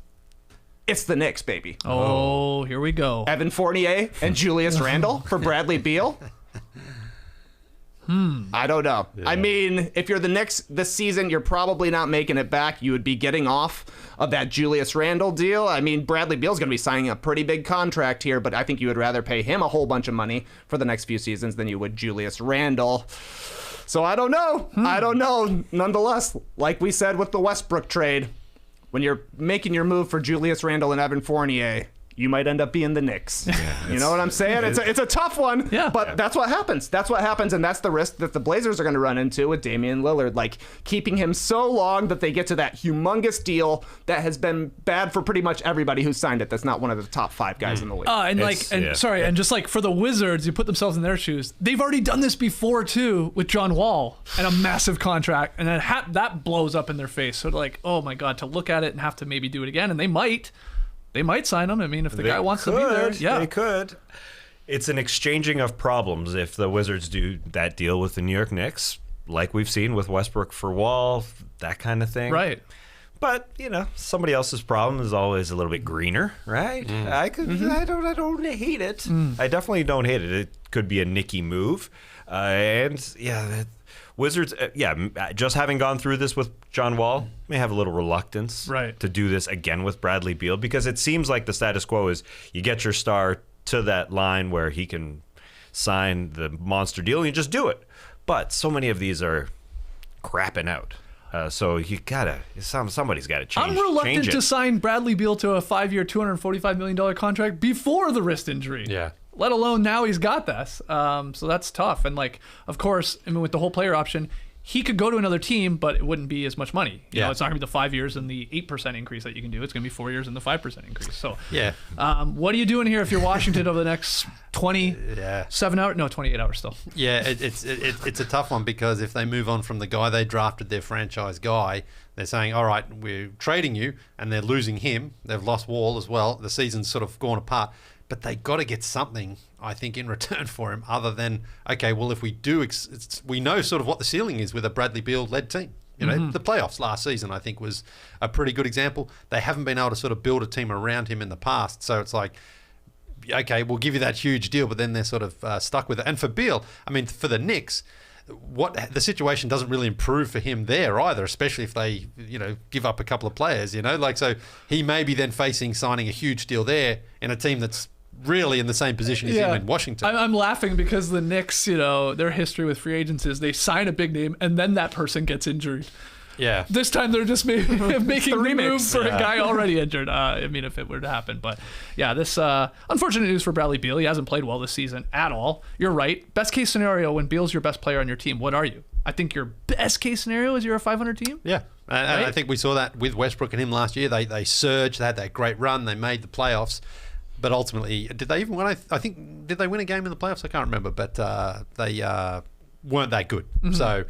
It's the Knicks, baby. Oh, here we go. Evan Fournier and Julius Randle for Bradley Beal. I don't know. Yeah. I mean, if you're the Knicks this season, you're probably not making it back. You would be getting off of that Julius Randle deal. I mean, Bradley Beal's going to be signing a pretty big contract here, but I think you would rather pay him a whole bunch of money for the next few seasons than you would Julius Randle. So I don't know. I don't know. Nonetheless, like we said with the Westbrook trade, when you're making your move for Julius Randle and Evan Fournier, you might end up being the Knicks. Yeah, you know what I'm saying? It's a tough one, but that's what happens. That's what happens, and that's the risk that the Blazers are going to run into with Damian Lillard, like keeping him so long that they get to that humongous deal that has been bad for pretty much everybody who signed it. That's not one of the top 5 guys in the league. And just like for the Wizards, you put themselves in their shoes. They've already done this before too with John Wall and a massive contract, and then that blows up in their face. So like, oh my God, to look at it and have to maybe do it again, and they might sign him. I mean, if the guy wants to be there, they could. It's an exchanging of problems if the Wizards do that deal with the New York Knicks, like we've seen with Westbrook for Wall, that kind of thing. Right. But, you know, somebody else's problem is always a little bit greener, right? I don't hate it. I definitely don't hate it. It could be a Nicky move. Wizards, just having gone through this with John Wall, may have a little reluctance to do this again with Bradley Beal, because it seems like the status quo is you get your star to that line where he can sign the monster deal and you just do it. But so many of these are crapping out. So somebody's got to change. I'm reluctant to sign Bradley Beal to a 5-year, $245 million contract before the wrist injury. Yeah. Let alone now he's got this. So that's tough. And like, of course, I mean, with the whole player option, he could go to another team, but it wouldn't be as much money. You know, it's not going to be the 5 years and the 8% increase that you can do. It's going to be 4 years and the 5% increase. So, what are you doing here if you're Washington over the next 27 hours? No, 28 hours still. Yeah, it's a tough one, because if they move on from the guy they drafted, their franchise guy, they're saying, all right, we're trading you, and they're losing him. They've lost Wall as well. The season's sort of gone apart. but they got to get something, I think, in return for him other than, okay, well, if we do, we know sort of what the ceiling is with a Bradley Beal-led team. You know, the playoffs last season, I think, was a pretty good example. They haven't been able to sort of build a team around him in the past. So it's like, okay, we'll give you that huge deal, but then they're sort of stuck with it. And for Beal, I mean, for the Knicks, the situation doesn't really improve for him there either, especially if they, give up a couple of players, so he may be then facing signing a huge deal there in a team that's really in the same position as him in Washington. I'm laughing because the Knicks, their history with free agents is they sign a big name and then that person gets injured. Yeah. This time they're just making the move for a guy already injured. If it were to happen. But yeah, this unfortunate news for Bradley Beal. He hasn't played well this season at all. You're right. Best case scenario, when Beal's your best player on your team, what are you? I think your best case scenario is you're a 500 team. Yeah. And right? I think we saw that with Westbrook and him last year. They surged. They had that great run. They made the playoffs. But ultimately, did they even win? Did they win a game in the playoffs? I can't remember. But they weren't that good. So...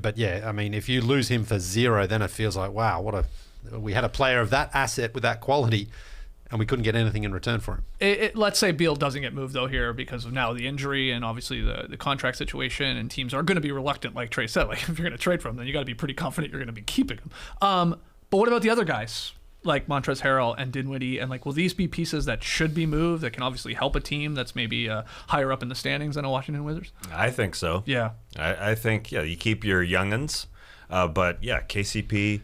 but yeah, I mean, if you lose him for zero, then it feels like, wow, we had a player of that asset with that quality, and we couldn't get anything in return for him. Let's say Beal doesn't get moved though here because of now the injury and obviously the contract situation, and teams are going to be reluctant, like Trey said. Like if you're going to trade for him, then you got to be pretty confident you're going to be keeping him. But what about the other guys? Like Montrezl Harrell and Dinwiddie, and will these be pieces that should be moved that can obviously help a team that's maybe higher up in the standings than a Washington Wizards? I think so. Yeah. I think, you keep your youngins, but yeah, KCP,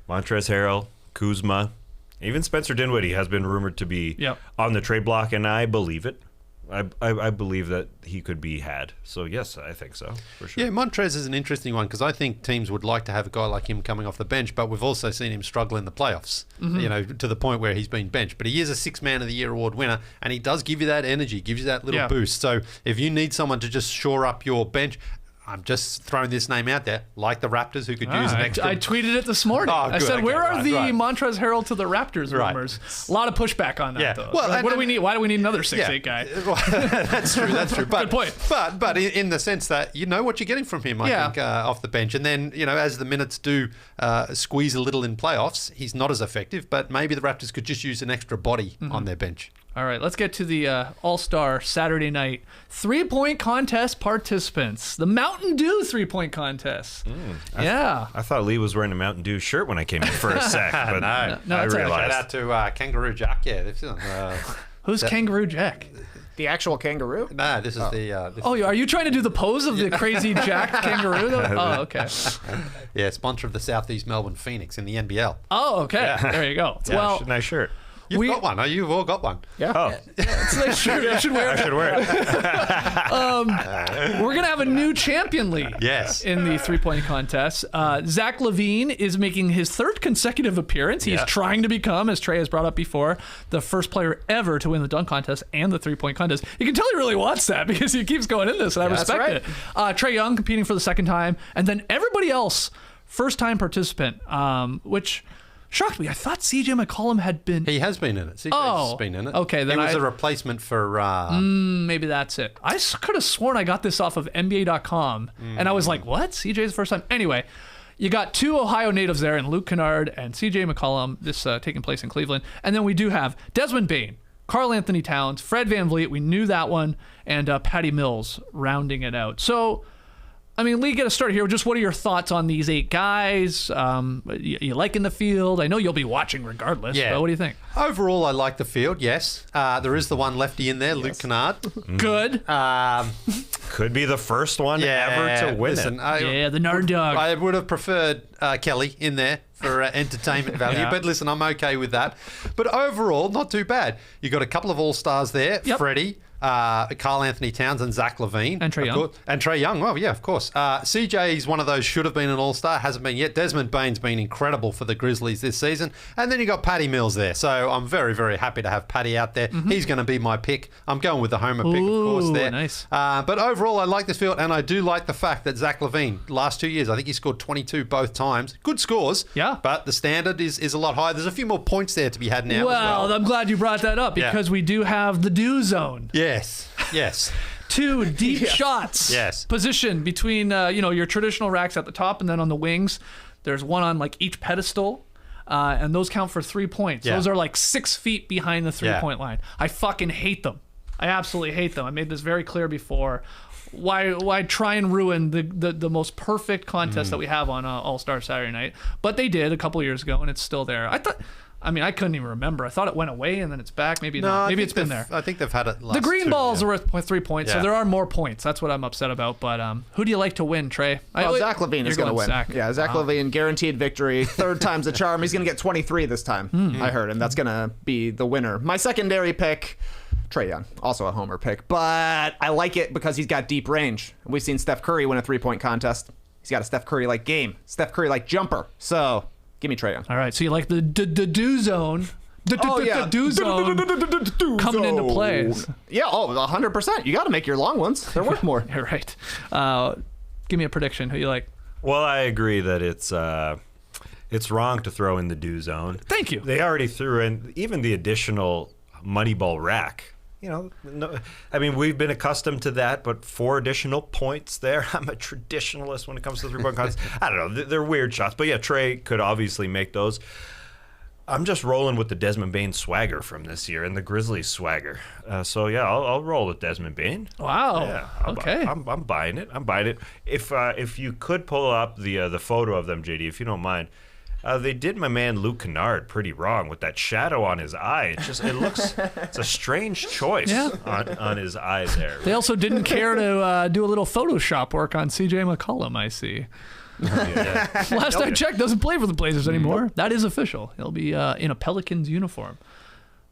Montrezl Harrell, Kuzma, even Spencer Dinwiddie has been rumored to be on the trade block, and I believe it. I believe that he could be had. So, yes, I think so, for sure. Yeah, Montrez is an interesting one because I think teams would like to have a guy like him coming off the bench, but we've also seen him struggle in the playoffs, to the point where he's been benched. But he is a Sixth Man of the Year award winner, and he does give you that energy, gives you that little boost. So if you need someone to just shore up your bench, I'm just throwing this name out there, like the Raptors, who could use an extra... I tweeted it this morning. I said, where are the Montrezl Harrell to the Raptors rumors? A lot of pushback on that, though. Well, what do we need? Why do we need another 6'8" guy? That's true. But, good point. But in the sense that you know what you're getting from him, I think, off the bench. And then, as the minutes do squeeze a little in playoffs, he's not as effective, but maybe the Raptors could just use an extra body on their bench. All right, let's get to the All-Star Saturday night three-point contest participants. The Mountain Dew three-point contest. I thought Leigh was wearing a Mountain Dew shirt when I came in for a sec, but no, I realized. Shout out to Kangaroo Jack. Yeah, who's Kangaroo Jack? The actual kangaroo? Nah, this is the... are you trying to do the pose of the crazy Jack kangaroo? Oh, okay. Yeah, sponsor of the Southeast Melbourne Phoenix in the NBL. Oh, okay. Yeah. There you go. Yeah, well, nice shirt. You've got one. Oh, you've all got one. Yeah. Oh. It's a nice shirt. I should wear it. We're going to have a new champion, Leigh. Yes. In the three-point contest. Zach LaVine is making his third consecutive appearance. He's trying to become, as Trey has brought up before, the first player ever to win the dunk contest and the three-point contest. You can tell he really wants that because he keeps going in this, and I respect it. Trey Young competing for the second time, and then everybody else, first-time participant, which... shocked me. I thought CJ McCollum had been... He has been in it. CJ's been in it. Okay, then it was a replacement for... maybe that's it. I could have sworn I got this off of NBA.com, and I was like, what? CJ's first time? Anyway, you got two Ohio natives there, and Luke Kennard and CJ McCollum, this taking place in Cleveland. And then we do have Desmond Bane, Karl Anthony Towns, Fred VanVleet, we knew that one, and Patty Mills rounding it out. So... I mean, Leigh, get us started here. Just what are your thoughts on these 8 guys? You liking the field? I know you'll be watching regardless, but what do you think? Overall, I like the field, yes. There is the one lefty in there, Luke Kennard. Good. Could be the first one ever to win it. The Nard Dog. I would have preferred Kelly in there for entertainment value, but listen, I'm okay with that. But overall, not too bad. You got a couple of all-stars there, Freddie. Karl Anthony Towns and Zach LaVine. And Trey Young. And Trey Young, well, yeah, of course. CJ's one of those should have been an all-star, hasn't been yet. Desmond Bane's been incredible for the Grizzlies this season. And then you got Patty Mills there. So I'm very, very happy to have Patty out there. He's going to be my pick. I'm going with the homer pick, of course, there. Nice. But overall, I like this field, and I do like the fact that Zach LaVine, last 2 years, I think he scored 22 both times. Good scores. Yeah. But the standard is a lot higher. There's a few more points there to be had now as well. I'm glad you brought that up because we do have the Dew Zone. Yes. Yes. 2 deep shots. Yes. Position between your traditional racks at the top and then on the wings. There's one on like each pedestal. and those count for 3 points. Yeah. Those are like 6 feet behind the 3-point line. I fucking hate them. I absolutely hate them. I made this very clear before. Why try and ruin the most perfect contest that we have on All-Star Saturday Night? But they did a couple years ago, and it's still there. I couldn't even remember. I thought it went away and then it's back. Maybe not. Maybe it's been there. I think they've had it. The green balls are worth 3 points, so Yeah. there are more points. That's what I'm upset about. But who do you like to win, Trey? Zach LaVine is going to win. Yeah, Zach LaVine, guaranteed victory. Third time's the charm. He's going to get 23 this time, I heard, and that's going to be the winner. My secondary pick, Trey Young, also a homer pick, but I like it because he's got deep range. We've seen Steph Curry win a 3-point contest. He's got a Steph Curry-like game, Steph Curry-like jumper. So give me Trey Young. All right, so you like the do zone. Do zone coming into play. Yeah, 100%. You got to make your long ones. They're worth more. You're right. Give me a prediction. Who you like? Well, I agree that it's wrong to throw in the do zone. Thank you. They already threw in even the additional Moneyball rack. We've been accustomed to that, but 4 additional points there. I'm a traditionalist when it comes to 3-point contests. I don't know. They're weird shots. But yeah, Trey could obviously make those. I'm just rolling with the Desmond Bane swagger from this year and the Grizzlies swagger. I'll roll with Desmond Bane. Wow. Yeah, okay. I'm buying it. If you could pull up the photo of them, JD, if you don't mind. They did my man Luke Kennard pretty wrong with that shadow on his eye. It's a strange choice on his eye there. They also didn't care to do a little Photoshop work on CJ McCollum, I see. Last I checked, doesn't play for the Blazers anymore. Nope. That is official. He'll be in a Pelicans uniform.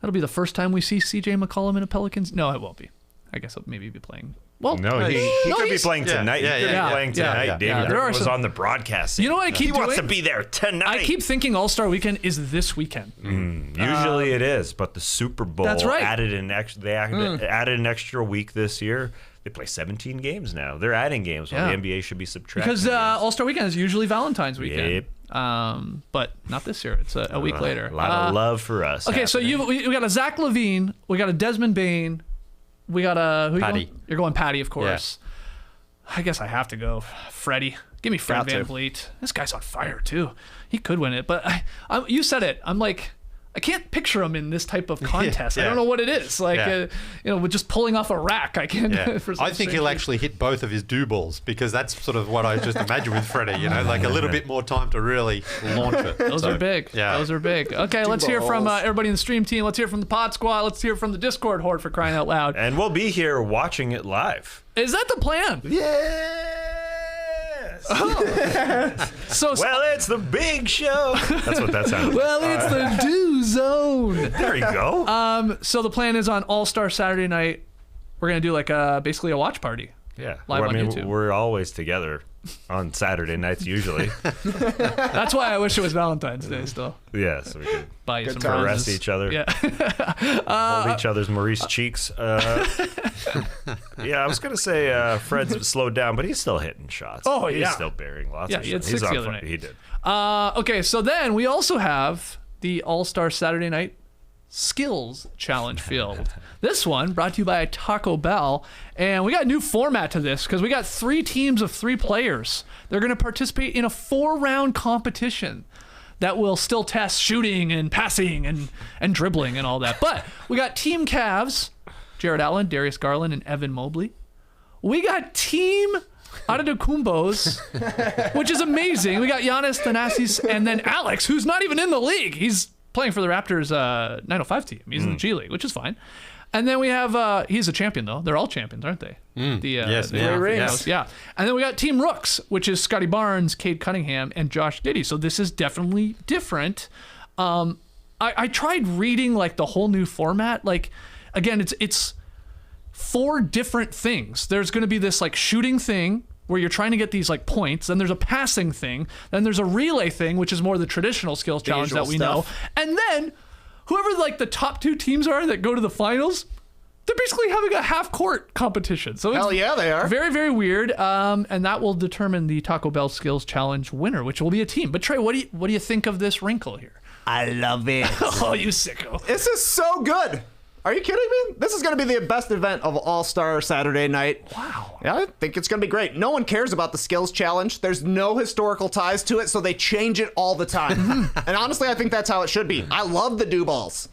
That'll be the first time we see CJ McCollum in a Pelicans. No, it won't be. I guess he'll maybe be playing. Well, no, he could be playing tonight. He could be playing tonight. David was on the broadcast. You know what I keep doing? He wants to be there tonight. I keep thinking All-Star Weekend is this weekend. Usually it is, but the Super Bowl added an extra week this year. They play 17 games now. They're adding games. Well, the NBA should be subtracting. Because All-Star Weekend is usually Valentine's weekend. Yep. But not this year. It's a week later. A lot of love for us. Okay, so we got a Zach LaVine. We got a Desmond Bane. We got a Patty. You're going Patty, of course. Yeah. I guess I have to go Freddie. Give me Fred VanVleet. This guy's on fire too. He could win it, but you said it. I'm like, I can't picture him in this type of contest. I don't know what it is. Like, with just pulling off a rack, I can't. Yeah. I think he'll actually hit both of his do balls because that's sort of what I just imagine with Freddie. Like a little bit more time to really launch it. Those are big. Yeah. Those are big. Okay, let's hear from everybody in the stream team. Let's hear from the Pod Squad. Let's hear from the Discord horde for crying out loud. And we'll be here watching it live. Is that the plan? Yes. Well, it's the big show. That's what that sounds like. Well, it's the do zone. There you go. So the plan is on All-Star Saturday night, we're going to do like basically a watch party. Yeah. Live on YouTube. We're always together on Saturday nights usually. That's why I wish it was Valentine's Day still. Yeah, so we could buy you some caress roses. each other. Yeah. Hold each other's Maurice cheeks. I was going to say Fred's slowed down, but he's still hitting shots. Oh, he's yeah. still bearing lots Yeah, of he had shots. 6 He's the on other fire. night. He did. Okay, so then we also have the All-Star Saturday Night Skills Challenge Field. This one brought to you by Taco Bell. And we got a new format to this because we got 3 teams of 3 players. They're going to participate in a 4-round competition that will still test shooting and passing and dribbling and all that. But we got Team Cavs, Jared Allen, Darius Garland, and Evan Mobley. We got Team Antetokounmpo's, which is amazing. We got Giannis, Thanasis, and then Alex, who's not even in the league. He's playing for the Raptors 905 team. He's in the G League, which is fine. And then we have, he's a champion though. They're all champions, aren't they? Yes, Yeah. And then we got Team Rooks, which is Scotty Barnes, Cade Cunningham, and Josh Giddey. So this is definitely different. I tried reading like the whole new format. Like, again, it's 4 different things. There's going to be this like shooting thing where you're trying to get these like points. Then there's a passing thing. Then there's a relay thing, which is more the traditional skills challenge that we know. And then whoever like the top 2 teams are that go to the finals, they're basically having a half-court competition. So Hell yeah, they are. Very, very weird. And that will determine the Taco Bell Skills Challenge winner, which will be a team. But Trey, what do you think of this wrinkle here? I love it. Oh, you sicko. This is so good. Are you kidding me? This is going to be the best event of All-Star Saturday night. Wow. Yeah, I think it's going to be great. No one cares about the skills challenge. There's no historical ties to it, so they change it all the time. And honestly, I think that's how it should be. I love the do balls.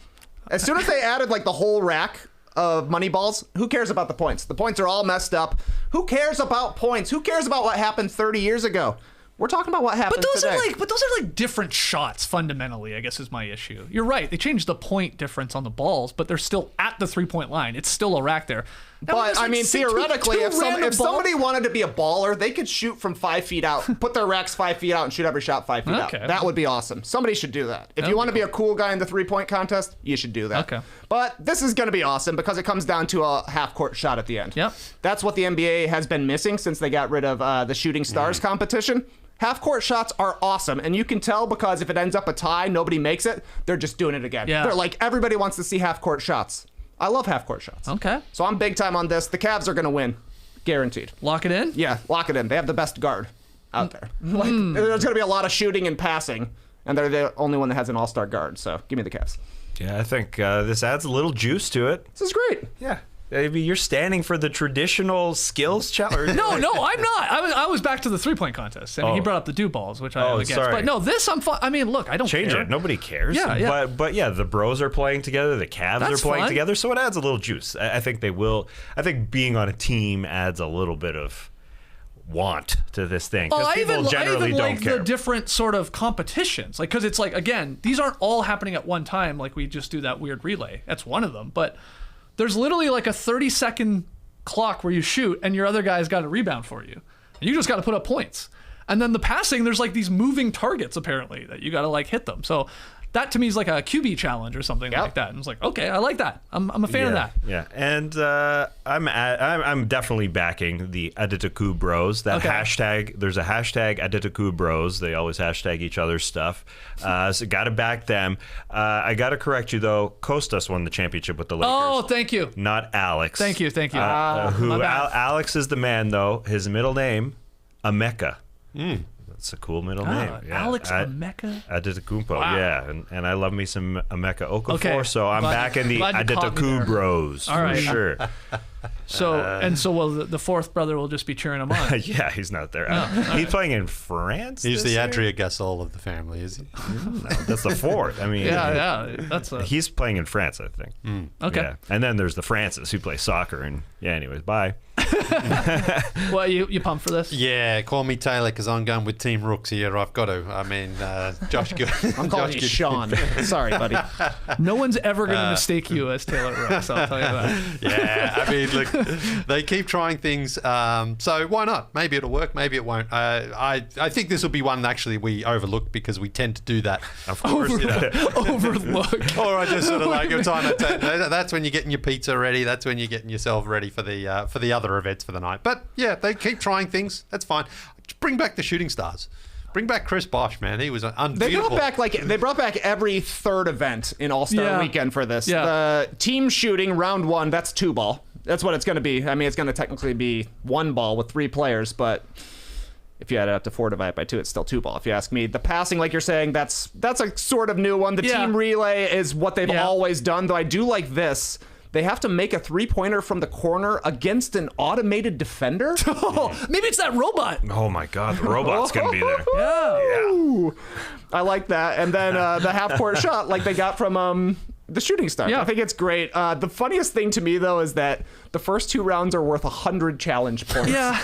As soon as they added like the whole rack of money balls, who cares about the points? The points are all messed up. Who cares about points? Who cares about what happened 30 years ago? We're talking about what happened today. But those are like different shots fundamentally, I guess is my issue. You're right. They changed the point difference on the balls, but they're still at the 3-point line. It's still a rack there. But I mean, theoretically, if somebody wanted to be a baller, they could shoot from 5 feet out, put their racks 5 feet out, and shoot every shot 5 feet out. That would be awesome. Somebody should do that. If you want to be a cool guy in the 3-point contest, you should do that. Okay. But this is going to be awesome because it comes down to a half-court shot at the end. Yep. That's what the NBA has been missing since they got rid of the Shooting Stars competition. Half-court shots are awesome, and you can tell because if it ends up a tie, nobody makes it, they're just doing it again. Yeah. They're like, everybody wants to see half-court shots. I love half-court shots. Okay. So I'm big time on this. The Cavs are going to win. Guaranteed. Lock it in? Yeah, lock it in. They have the best guard out there. Like, there's going to be a lot of shooting and passing, and they're the only one that has an all-star guard, so give me the Cavs. Yeah, I think this adds a little juice to it. This is great. Yeah. Maybe you're standing for the traditional skills challenge. No, I'm not. I was back to the 3-point contest, and he brought up the do balls, which I am against. Sorry. But no, this I'm fine. I mean, look, I don't Change care. it. Nobody cares. Yeah. But yeah, the bros are playing together. The Cavs That's are playing fun. together, so it adds a little juice. I think they will. I think being on a team adds a little bit of want to this thing because people generally I don't like care. the different sort of competitions, like because it's like again, these aren't all happening at one time. Like we just do that weird relay. That's one of them, but there's literally like a 30-second clock where you shoot and your other guy's got a rebound for you. And you just got to put up points. And then the passing, there's like these moving targets apparently that you got to like hit them. So that to me is like a QB challenge or something like that. And it's like, okay, I like that. I'm a fan of that. Yeah, and I'm definitely backing the Aditaku Bros. That hashtag. There's a hashtag Aditaku Bros. They always hashtag each other's stuff. So got to back them. I got to correct you though. Kostas won the championship with the Lakers. Oh, thank you. Not Alex. Thank you. Alex is the man though. His middle name, Emeka. That's a cool middle name. Yeah. Alex Emeka? Aditakumpo, Wow. yeah. And I love me some Emeka Okafor, Okay. so I'm back in the Glad you caught me Aditaku there. Bros, All right. for sure. So the fourth brother will just be cheering him on. Yeah, he's not there. He's playing in France. He's this the year? Adria Gasol of the family, is he? No, that's the fourth. I mean, That's a, he's playing in France, I think. okay. Yeah. And then there's the Francis who plays soccer. And yeah, anyways, bye. Well, you pumped for this? Yeah, call me Taylor because I'm going with Team Rooks here. I've got to. I mean, Josh Good. I'm calling you Sean. Sorry, buddy. No one's ever going to mistake you as Taylor Rooks, I'll tell you that. Yeah, I mean, look, they keep trying things, so why not? Maybe it'll work, maybe it won't. I think this will be one actually we overlook because we tend to do that. Of course. Overlook. Or I just sort of like your time. That's when you're getting your pizza ready. That's when you're getting yourself ready for the other events for the night. But yeah, they keep trying things. That's fine. Just bring back the shooting stars. Bring back Chris Bosh, man. He was unbeatable. They brought back every third event in All-Star Weekend for this. Yeah. The team shooting round 1, that's 2 ball. That's what it's going to be. I mean, it's going to technically be 1 ball with 3 players, but if you add it up to 4 divided by 2, it's still 2 ball. If you ask me, the passing, like you're saying, that's a sort of new one. The team relay is what they've always done, though I do like this. They have to make a 3-pointer from the corner against an automated defender. Maybe it's that robot. Oh my God, the robot's gonna be there. Yeah. I like that. And then the half-court shot, like they got from the shooting star. Yeah. I think it's great. The funniest thing to me though is that the first 2 rounds are worth 100 challenge points. Yeah.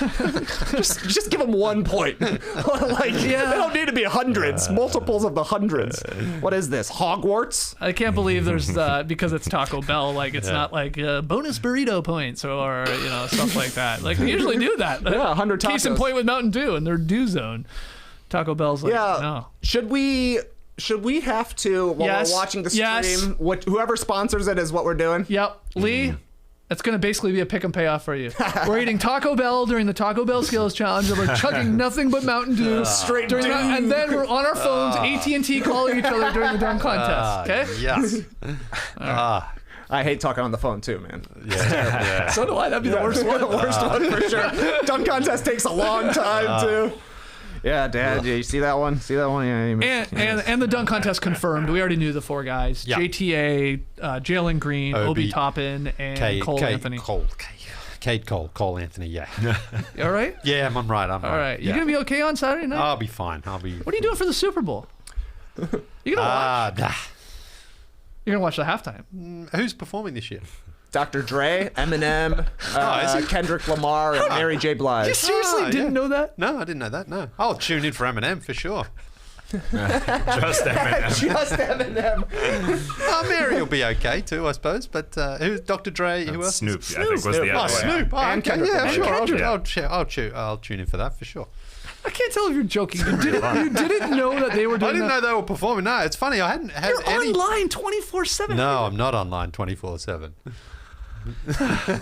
just give them 1 point. They don't need to be hundreds, multiples of the hundreds. What is this, Hogwarts? I can't believe there's because it's Taco Bell. Like it's not like bonus burrito points or stuff like that. Like they usually do that. Yeah, 100 tacos. Case in point with Mountain Dew and their Dew Zone. Taco Bell's like no. Should we have to while we're watching the stream? Whoever sponsors it is what we're doing. Yep, Leigh. It's going to basically be a pick and payoff for you. We're eating Taco Bell during the Taco Bell Skills Challenge, and we're chugging nothing but Mountain Dew straight during that, and then we're on our phones, AT&T calling each other during the dunk contest. Okay? Yes. I hate talking on the phone too, man. Yeah. So do I. That'd be the worst one. The worst one for sure. Dunk contest takes a long time too. Yeah, Dad, you see that one? See that one? Yeah. And the dunk contest confirmed. We already knew the 4 guys: Yeah. JTA, Jalen Green, Obi Toppin, and Cole Anthony. Cole Anthony. Yeah. You all right? Yeah, I'm right. I'm All right. right. You Yeah. gonna be okay on Saturday night? I'll be fine. What What are you doing for the Super Bowl? You gonna watch? You're gonna watch the halftime. Who's performing this year? Dr. Dre, Eminem, is he? Kendrick Lamar, and Mary J. Blige. You seriously didn't know that? No, I didn't know that. No, I'll tune in for Eminem for sure. Just Eminem. Just Eminem. Mary will be okay too, I suppose. But who's Dr. Dre? Who else? Snoop, I think, was the other Oh, way. Snoop. Oh, And okay. Kendrick Yeah, Lamar. sure. I'll tune in for that for sure. I can't tell if you're joking. You didn't know that they were doing I didn't that? know they were performing. No, it's funny. I hadn't had You're any. online 24/7. No, I'm not online 24/7.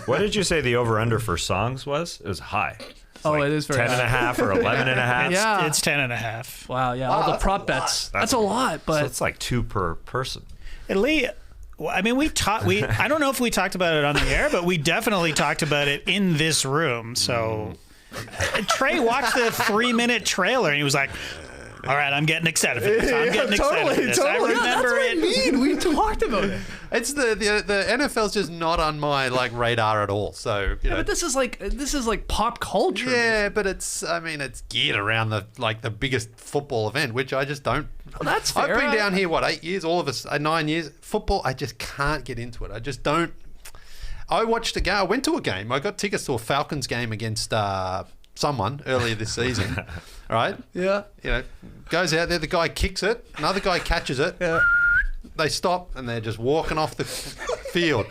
What did you say the over-under for songs was? It was high. It is very 10 and a high. half or 11 and a half. Yeah. It's 10.5. Wow, yeah, all the prop bets. That's a lot, but So it's like 2 per person. And Leigh, I mean, I don't know if we talked about it on the air, but we definitely talked about it in this room. So Trey watched the 3-minute trailer and he was like, all right, I'm getting excited for this. I'm getting excited for this. I remember that's what it. I mean. We talked about it. It's the NFL's just not on my radar at all. So you know, But this is like pop culture. yeah, but it's geared around the biggest football event, which I just don't. Well, that's fair. I've been down here 8 years, all of us 9 years. Football, I just can't get into it. I just don't. I watched a game. I went to a game. I got tickets to a Falcons game against someone earlier this season. All right. Yeah. You know, goes out there. The guy kicks it. Another guy catches it. Yeah. They stop and they're just walking off the field.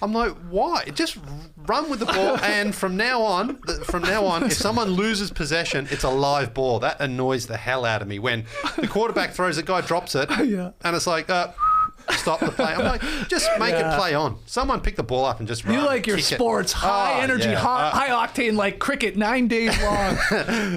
I'm like, why? Just run with the ball. And from now on, if someone loses possession, it's a live ball. That annoys the hell out of me. When the quarterback throws, the guy drops it, and it's like, stop the play. I'm like, just make it play on. Someone pick the ball up and just run. You like your kick it. sports, high energy, yeah. high octane, like cricket, 9 days long.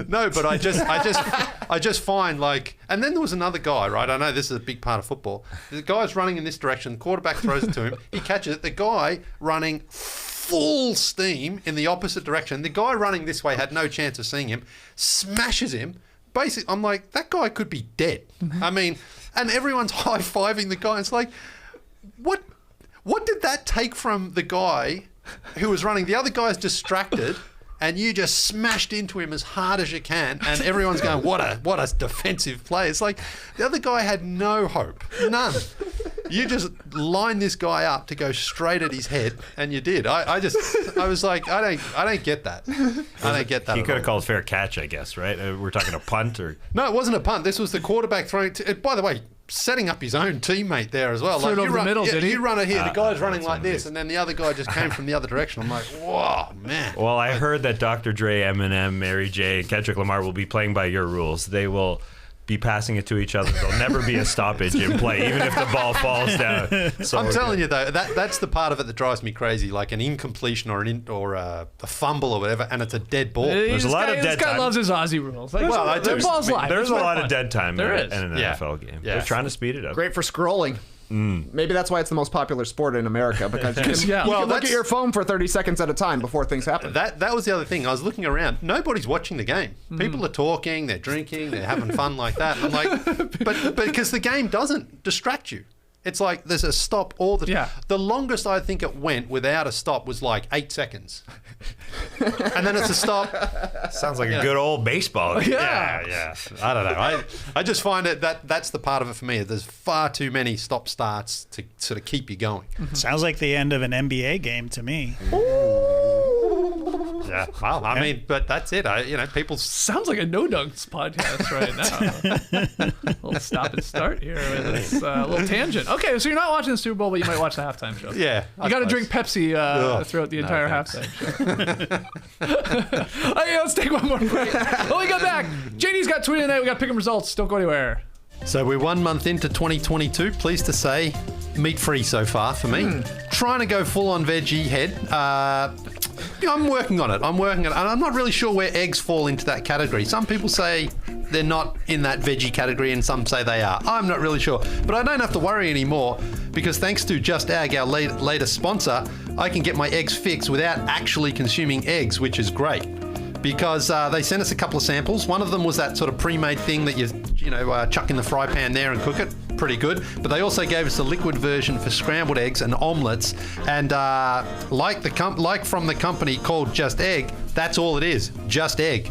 No, but I just find and then there was another guy, right? I know this is a big part of football. The guy's running in this direction. The quarterback throws it to him. He catches it. The guy running full steam in the opposite direction. The guy running this way had no chance of seeing him. Smashes him. Basically, I'm like, that guy could be dead. I mean, and everyone's high-fiving the guy. It's like, what did that take from the guy who was running? The other guy's distracted, and you just smashed into him as hard as you can, and everyone's going, what a defensive play. It's like the other guy had no hope, none. You just lined this guy up to go straight at his head, and you did. I was like, I don't get that. I don't get that. He at could have all. called fair catch, I guess, right? We're talking a punt or... No, it wasn't a punt. This was the quarterback throwing. By the way, setting up his own teammate there as well. Threw it over the middle, did he? You run it here. The guy's running that's like this, and then the other guy just came from the other direction. I'm like, whoa, man. Well, I heard that Dr. Dre, Eminem, Mary J, and Kendrick Lamar will be playing by your rules. They will be passing it to each other. There'll never be a stoppage in play, even if the ball falls down. So I'm telling you though, that's the part of it that drives me crazy. Like an incompletion or a fumble or whatever, and it's a dead ball. There's a lot of dead This guy time. loves his Aussie rules. Like, Well, I the do. ball's live. There's It's a more lot fun. of dead time There in is. an Yeah. NFL game. Yeah. They're trying to speed it up. Great for scrolling. Maybe that's why it's the most popular sport in America, because you can, Yeah. you Well, can look at your phone for 30 seconds at a time before things happen. That was the other thing. I was looking around. Nobody's watching the game. People are talking, they're drinking, they're having fun like that. I'm like, but because the game doesn't distract you. It's like there's a stop all the time. Yeah. The longest I think it went without a stop was like 8 seconds. And then it's a stop. Sounds like a good old baseball game. Yeah. I don't know. I just find that's the part of it for me. There's far too many stop starts to sort of keep you going. Sounds like the end of an NBA game to me. Yeah. Well, I mean, but that's it. People. Sounds like a no dunks podcast right now. A little stop and start here with this little tangent. Okay, so you're not watching the Super Bowl, but you might watch the halftime show. Yeah. You got to drink Pepsi throughout the entire thanks. halftime show. Okay, let's take one more break. When we come back, JD's got tweet of the night. We got pick 'em results. Don't go anywhere. So we're 1 month into 2022. Pleased to say, meat-free so far for me. Trying to go full-on veggie head. I'm working on it. And I'm not really sure where eggs fall into that category. Some people say they're not in that veggie category, and some say they are. I'm not really sure. But I don't have to worry anymore, because thanks to Just Ag, our latest sponsor, I can get my eggs fixed without actually consuming eggs, which is great. because they sent us a couple of samples. One of them was that sort of pre-made thing that you chuck in the fry pan there and cook it. Pretty good. But they also gave us the liquid version for scrambled eggs and omelets. And like from the company called Just Egg, that's all it is, just egg.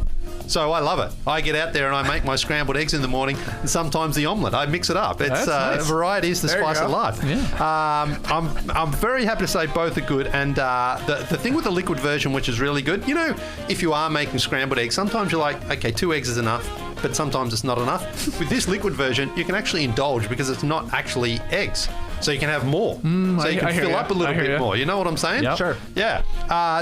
So I love it. I get out there and I make my scrambled eggs in the morning, and sometimes the omelette. I mix it up. It's nice. Variety is the spice of life. Yeah. I'm very happy to say both are good. And the thing with the liquid version, which is really good, if you are making scrambled eggs, sometimes you're like, okay, 2 eggs is enough, but sometimes it's not enough. With this liquid version, you can actually indulge because it's not actually eggs. So you can have more. So you can fill up a little bit more. You know what I'm saying? Yep. Sure. Yeah.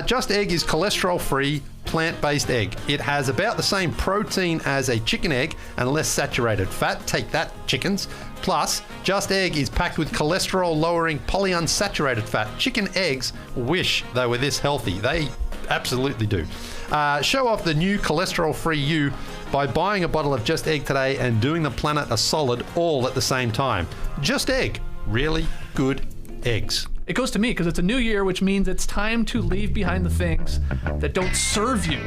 Just Egg is cholesterol-free, plant-based egg. It has about the same protein as a chicken egg and less saturated fat. Take that, chickens. Plus, Just Egg is packed with cholesterol-lowering polyunsaturated fat. Chicken eggs wish they were this healthy. They absolutely do. Show off the new cholesterol-free you by buying a bottle of Just Egg today and doing the planet a solid all at the same time. Just Egg. Really good eggs. It goes to me because it's a new year, which means it's time to leave behind the things that don't serve you,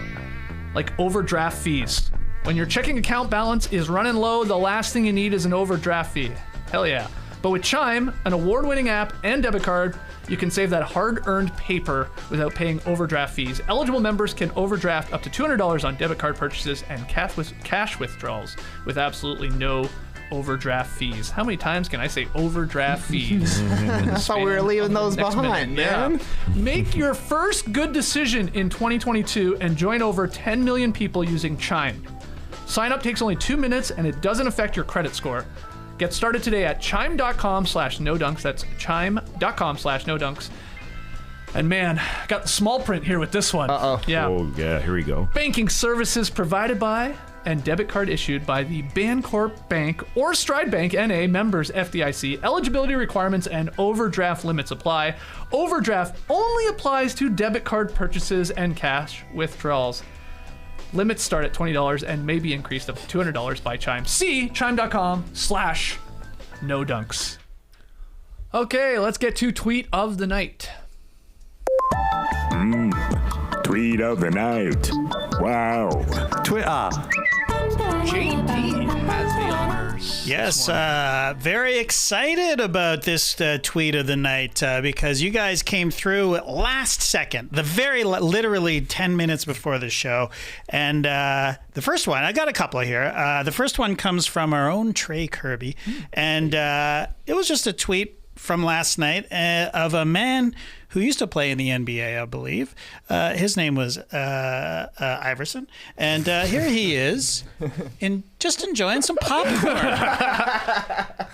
like overdraft fees. When your checking account balance is running low, the last thing you need is an overdraft fee. Hell yeah. But with Chime, an award-winning app and debit card, you can save that hard-earned paper without paying overdraft fees. Eligible members can overdraft up to $200 on debit card purchases and cash withdrawals with absolutely no overdraft fees. How many times can I say overdraft fees? I thought we were leaving those behind, man. Yeah. Make your first good decision in 2022 and join over 10 million people using Chime. Sign up takes only 2 minutes and it doesn't affect your credit score. Get started today at chime.com/nodunks. That's chime.com/nodunks. And man, got the small print here with this one. Uh-oh. Yeah. Oh, yeah, here we go. Banking services provided by and debit card issued by the Bancorp Bank or Stride Bank NA, members FDIC. Eligibility requirements and overdraft limits apply. Overdraft only applies to debit card purchases and cash withdrawals. Limits start at $20 and may be increased up to $200 by Chime. See chime.com/nodunks. Okay, let's get to tweet of the night. Tweet of the night. Wow. Twitter. JD has the honors. Yes, very excited about this tweet of the night because you guys came through last second, the very literally 10 minutes before the show. And the first one, I got a couple here. The first one comes from our own Trey Kirby. And it was just a tweet from last night of a man who used to play in the NBA, I believe. His name was Iverson. And here he is, just enjoying some popcorn.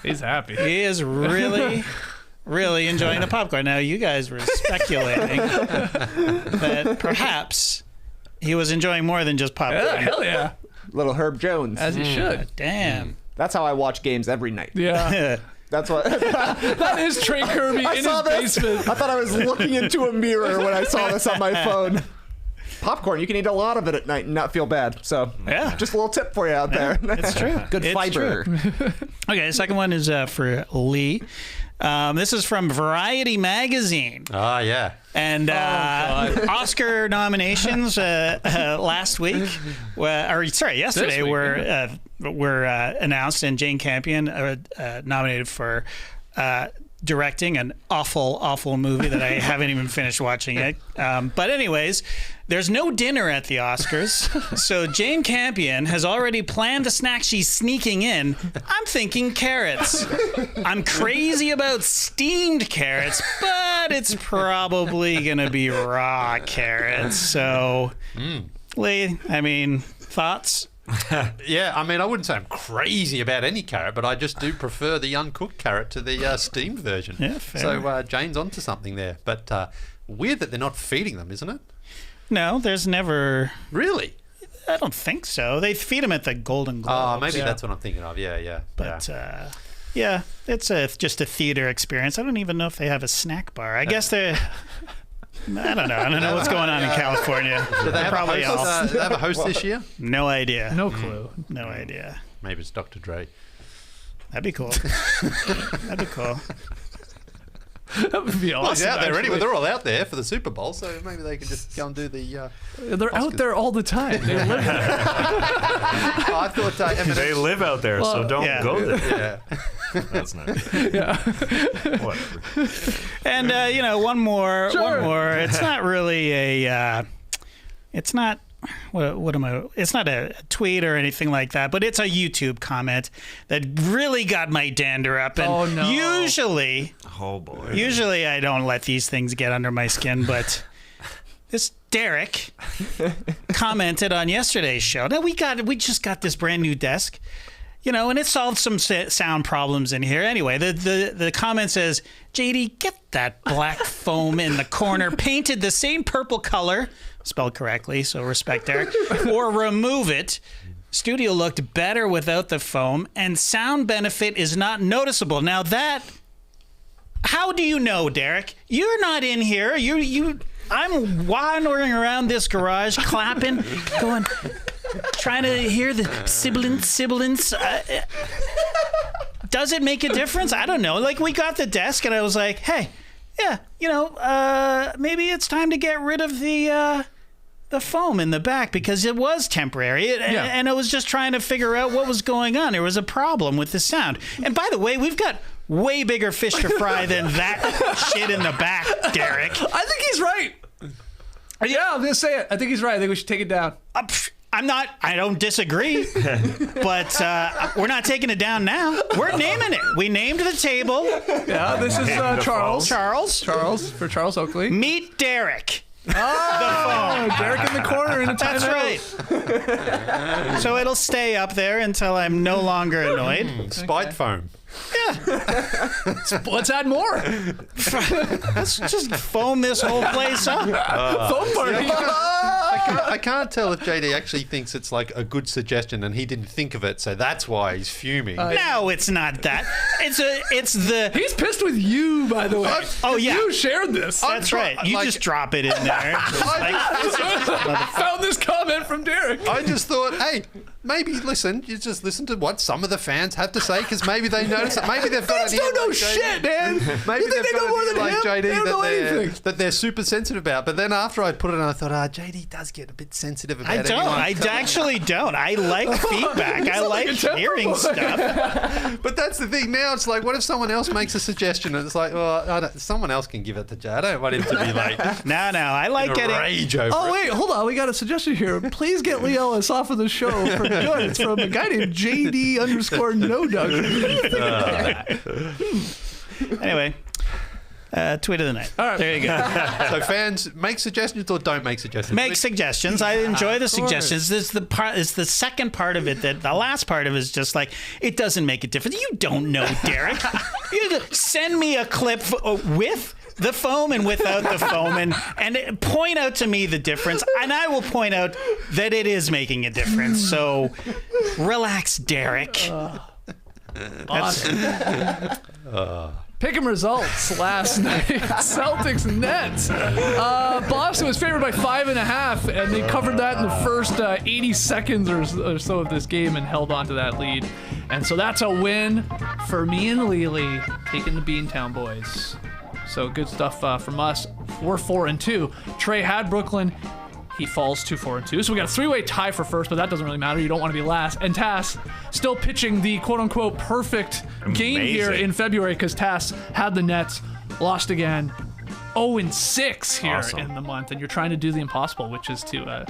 He's happy. He is really, really enjoying the popcorn. Now, you guys were speculating that perhaps he was enjoying more than just popcorn. Yeah, hell yeah. Little Herb Jones. As he should. Damn. That's how I watch games every night. Yeah. That's what. That is Trey Kirby in his basement. I thought I was looking into a mirror when I saw this on my phone. Popcorn, you can eat a lot of it at night and not feel bad. So, Yeah. just a little tip for you out there. It's true. Good It's fiber. Okay, the second one is for Leigh. This is from Variety Magazine. Ah, yeah. And Oscar nominations last week, yesterday were announced, and Jane Campion nominated for directing an awful movie that I haven't even finished watching yet. But anyways, there's no dinner at the Oscars, so Jane Campion has already planned the snack she's sneaking in. I'm thinking carrots. I'm crazy about steamed carrots, but it's probably gonna be raw carrots. So, Leigh, I mean, thoughts? Yeah, I mean, I wouldn't say I'm crazy about any carrot, but I just do prefer the uncooked carrot to the steamed version. Yeah, fair. So Jane's onto something there. But weird that they're not feeding them, isn't it? No, there's never. Really? I don't think so. They feed them at the Golden Globes. Oh, maybe that's what I'm thinking of. Yeah. But yeah, it's just a theater experience. I don't even know if they have a snack bar. I guess they. I don't know what's going on in California. Do they have a host this year? No idea. No clue. No idea. Maybe it's Dr. Dre. That'd be cool. That'd be cool. That would be awesome. He's out there actually. anyway. They're all out there for the Super Bowl, so maybe they can just go and do the. They're out there all the time. They live there. I thought They live out there, so don't go there. Yeah. That's not. Yeah. Whatever. And one more. It's not really a. It's not. What am I? It's not a tweet or anything like that, but it's a YouTube comment that really got my dander up. And Oh, no. usually, Oh boy. usually I don't let these things get under my skin, but this Derek commented on yesterday's show. Now we just got this brand new desk. And it solved some sound problems in here. Anyway, the comment says, JD, get that black foam in the corner, painted the same purple color, spelled correctly, so respect Derek, or remove it. Studio looked better without the foam, and sound benefit is not noticeable. Now how do you know, Derek? You're not in here. I'm wandering around this garage, clapping, going... trying to hear the sibilance. Does it make a difference? I don't know. Like, we got the desk, and I was like, hey, yeah, maybe it's time to get rid of the foam in the back because it was temporary. And I was just trying to figure out what was going on. There was a problem with the sound. And by the way, we've got way bigger fish to fry than that shit in the back, Derek. I think he's right. Yeah, I'm going to say it. I think he's right. I think we should take it down. I don't disagree, but we're not taking it down now. We're naming it. We named the table. Yeah, this is Charles. Charles. For Charles Oakley. Meet Derek. Oh, Derek in the corner in a timeout. That's right. So it'll stay up there until I'm no longer annoyed. Spite foam. Yeah. Let's add more. Let's just foam this whole place up. Foam party. I can't tell if JD actually thinks it's like a good suggestion and he didn't think of it, so that's why he's fuming. No, it's not that. He's pissed with you, by the way. Oh, yeah. You shared this. That's right. You just drop it in there. Found this comment from Derek. I just thought, hey, maybe you just listen to what some of the fans have to say because maybe they notice it. Maybe they've got Fans an ear don't know like shit, JD. man. Maybe You think they've they know got more an ear than like him? JD They don't know anything. that they're super sensitive about. But then after I put it on, I thought, JD does get a bit sensitive about it. I actually don't. I like feedback. I like hearing stuff. But that's the thing. Now it's like, what if someone else makes a suggestion and it's like, well, someone else can give it to Jay. I don't want him to be like, no. I like in a getting rage over Oh, it. wait, hold on. We got a suggestion here. Please get Leigh Ellis off of the show for good. It's from a guy named JD_NoDoug. Anyway, tweet of the night. All right. There you go. So fans, make suggestions or don't make suggestions. Make suggestions. I enjoy the suggestions. This is the part. It's the second part of it that the last part of it is just like it doesn't make a difference. You don't know, Derek. You send me a clip with the foam and without the foam and point out to me the difference, and I will point out that it is making a difference. So relax, Derek. Awesome. Pick'em results last night. Celtics-Nets. Boston was favored by 5.5, and they covered that in the first 80 seconds or so of this game and held on to that lead. And so that's a win for me and Leigh, taking the Beantown boys. So good stuff from us. We're 4-2. Trey had Brooklyn. He falls to 4-2. So we got a three-way tie for first, but that doesn't really matter. You don't want to be last. And Tass still pitching the quote-unquote perfect game here in February because Tass had the Nets, lost again. 0-6 here in the month, and you're trying to do the impossible, which is to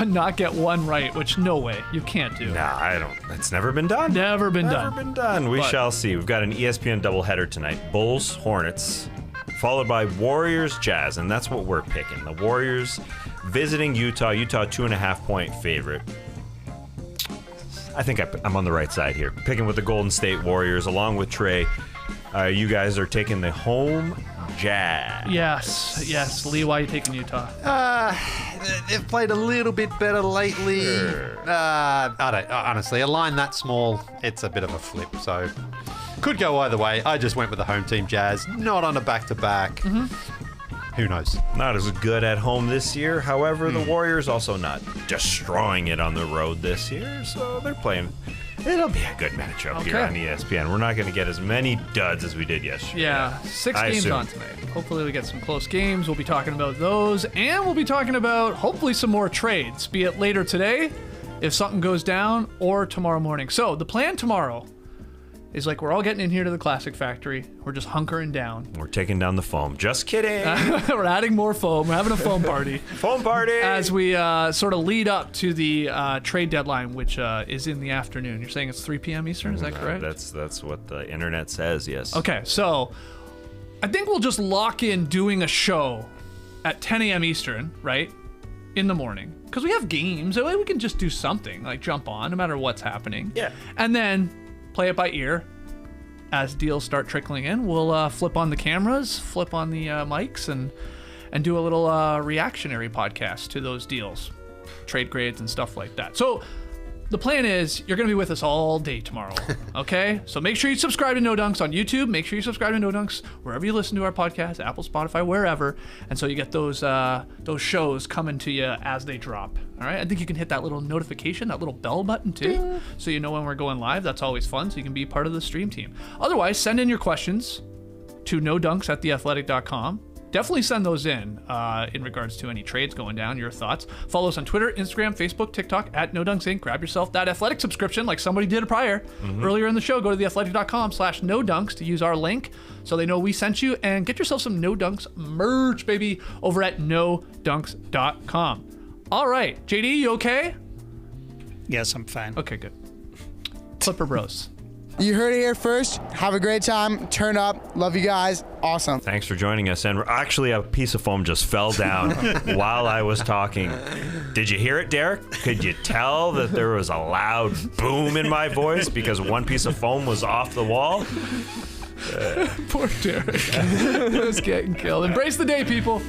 not get one right, which no way you can't do. Nah, I don't. It's never been done. Never been done. We shall see. We've got an ESPN doubleheader tonight. Bulls, Hornets, followed by Warriors, Jazz, and that's what we're picking. The Warriors visiting Utah. Utah 2.5-point favorite. I think I'm on the right side here. Picking with the Golden State Warriors along with Trey. You guys are taking the home Jazz. Yes. Leigh, why are you taking Utah? They've played a little bit better lately. Sure. I don't honestly. A line that small, it's a bit of a flip. So could go either way. I just went with the home team Jazz. Not on a back-to-back. Who knows? Not as good at home this year. However, the Warriors also not destroying it on the road this year. So they're playing It'll be a good matchup here on ESPN. We're not going to get as many duds as we did yesterday. Yeah, 6 I games assume. on tonight. Hopefully we get some close games. We'll be talking about those, and we'll be talking about hopefully some more trades, be it later today if something goes down or tomorrow morning. So the plan tomorrow is like we're all getting in here to the Classic Factory. We're just hunkering down. We're taking down the foam. Just kidding. We're adding more foam. We're having a foam party. Foam party! As we sort of lead up to the trade deadline, which is in the afternoon. You're saying it's 3 p.m. Eastern, is that correct? That's what the internet says, yes. Okay, so I think we'll just lock in doing a show at 10 a.m. Eastern, right? In the morning. Because we have games. So we can just do something, like jump on, no matter what's happening. Yeah. And then play it by ear. As deals start trickling in, we'll flip on the cameras, flip on the mics, and do a little reactionary podcast to those deals, trade grades and stuff like that. So the plan is you're going to be with us all day tomorrow, okay? So make sure you subscribe to No Dunks on YouTube. Make sure you subscribe to No Dunks wherever you listen to our podcast, Apple, Spotify, wherever. And so you get those shows coming to you as they drop, all right? I think you can hit that little notification, that little bell button too, so you know when we're going live. That's always fun, so you can be part of the stream team. Otherwise, send in your questions to nodunks@theathletic.com. Definitely send those in regards to any trades going down, your thoughts. Follow us on Twitter, Instagram, Facebook, TikTok at No Dunks Inc. Grab yourself that Athletic subscription like somebody did earlier in the show. Go to theathletic.com/No Dunks to use our link so they know we sent you, and get yourself some No Dunks merch, baby, over at nodunks.com. All right, JD, you okay? Yes, I'm fine. Okay, good. Clipper Bros. You heard it here first. Have a great time. Turn up. Love you guys. Awesome. Thanks for joining us. And actually, a piece of foam just fell down while I was talking. Did you hear it, Derek? Could you tell that there was a loud boom in my voice because one piece of foam was off the wall? Poor Derek. He was getting killed. Embrace the day, people.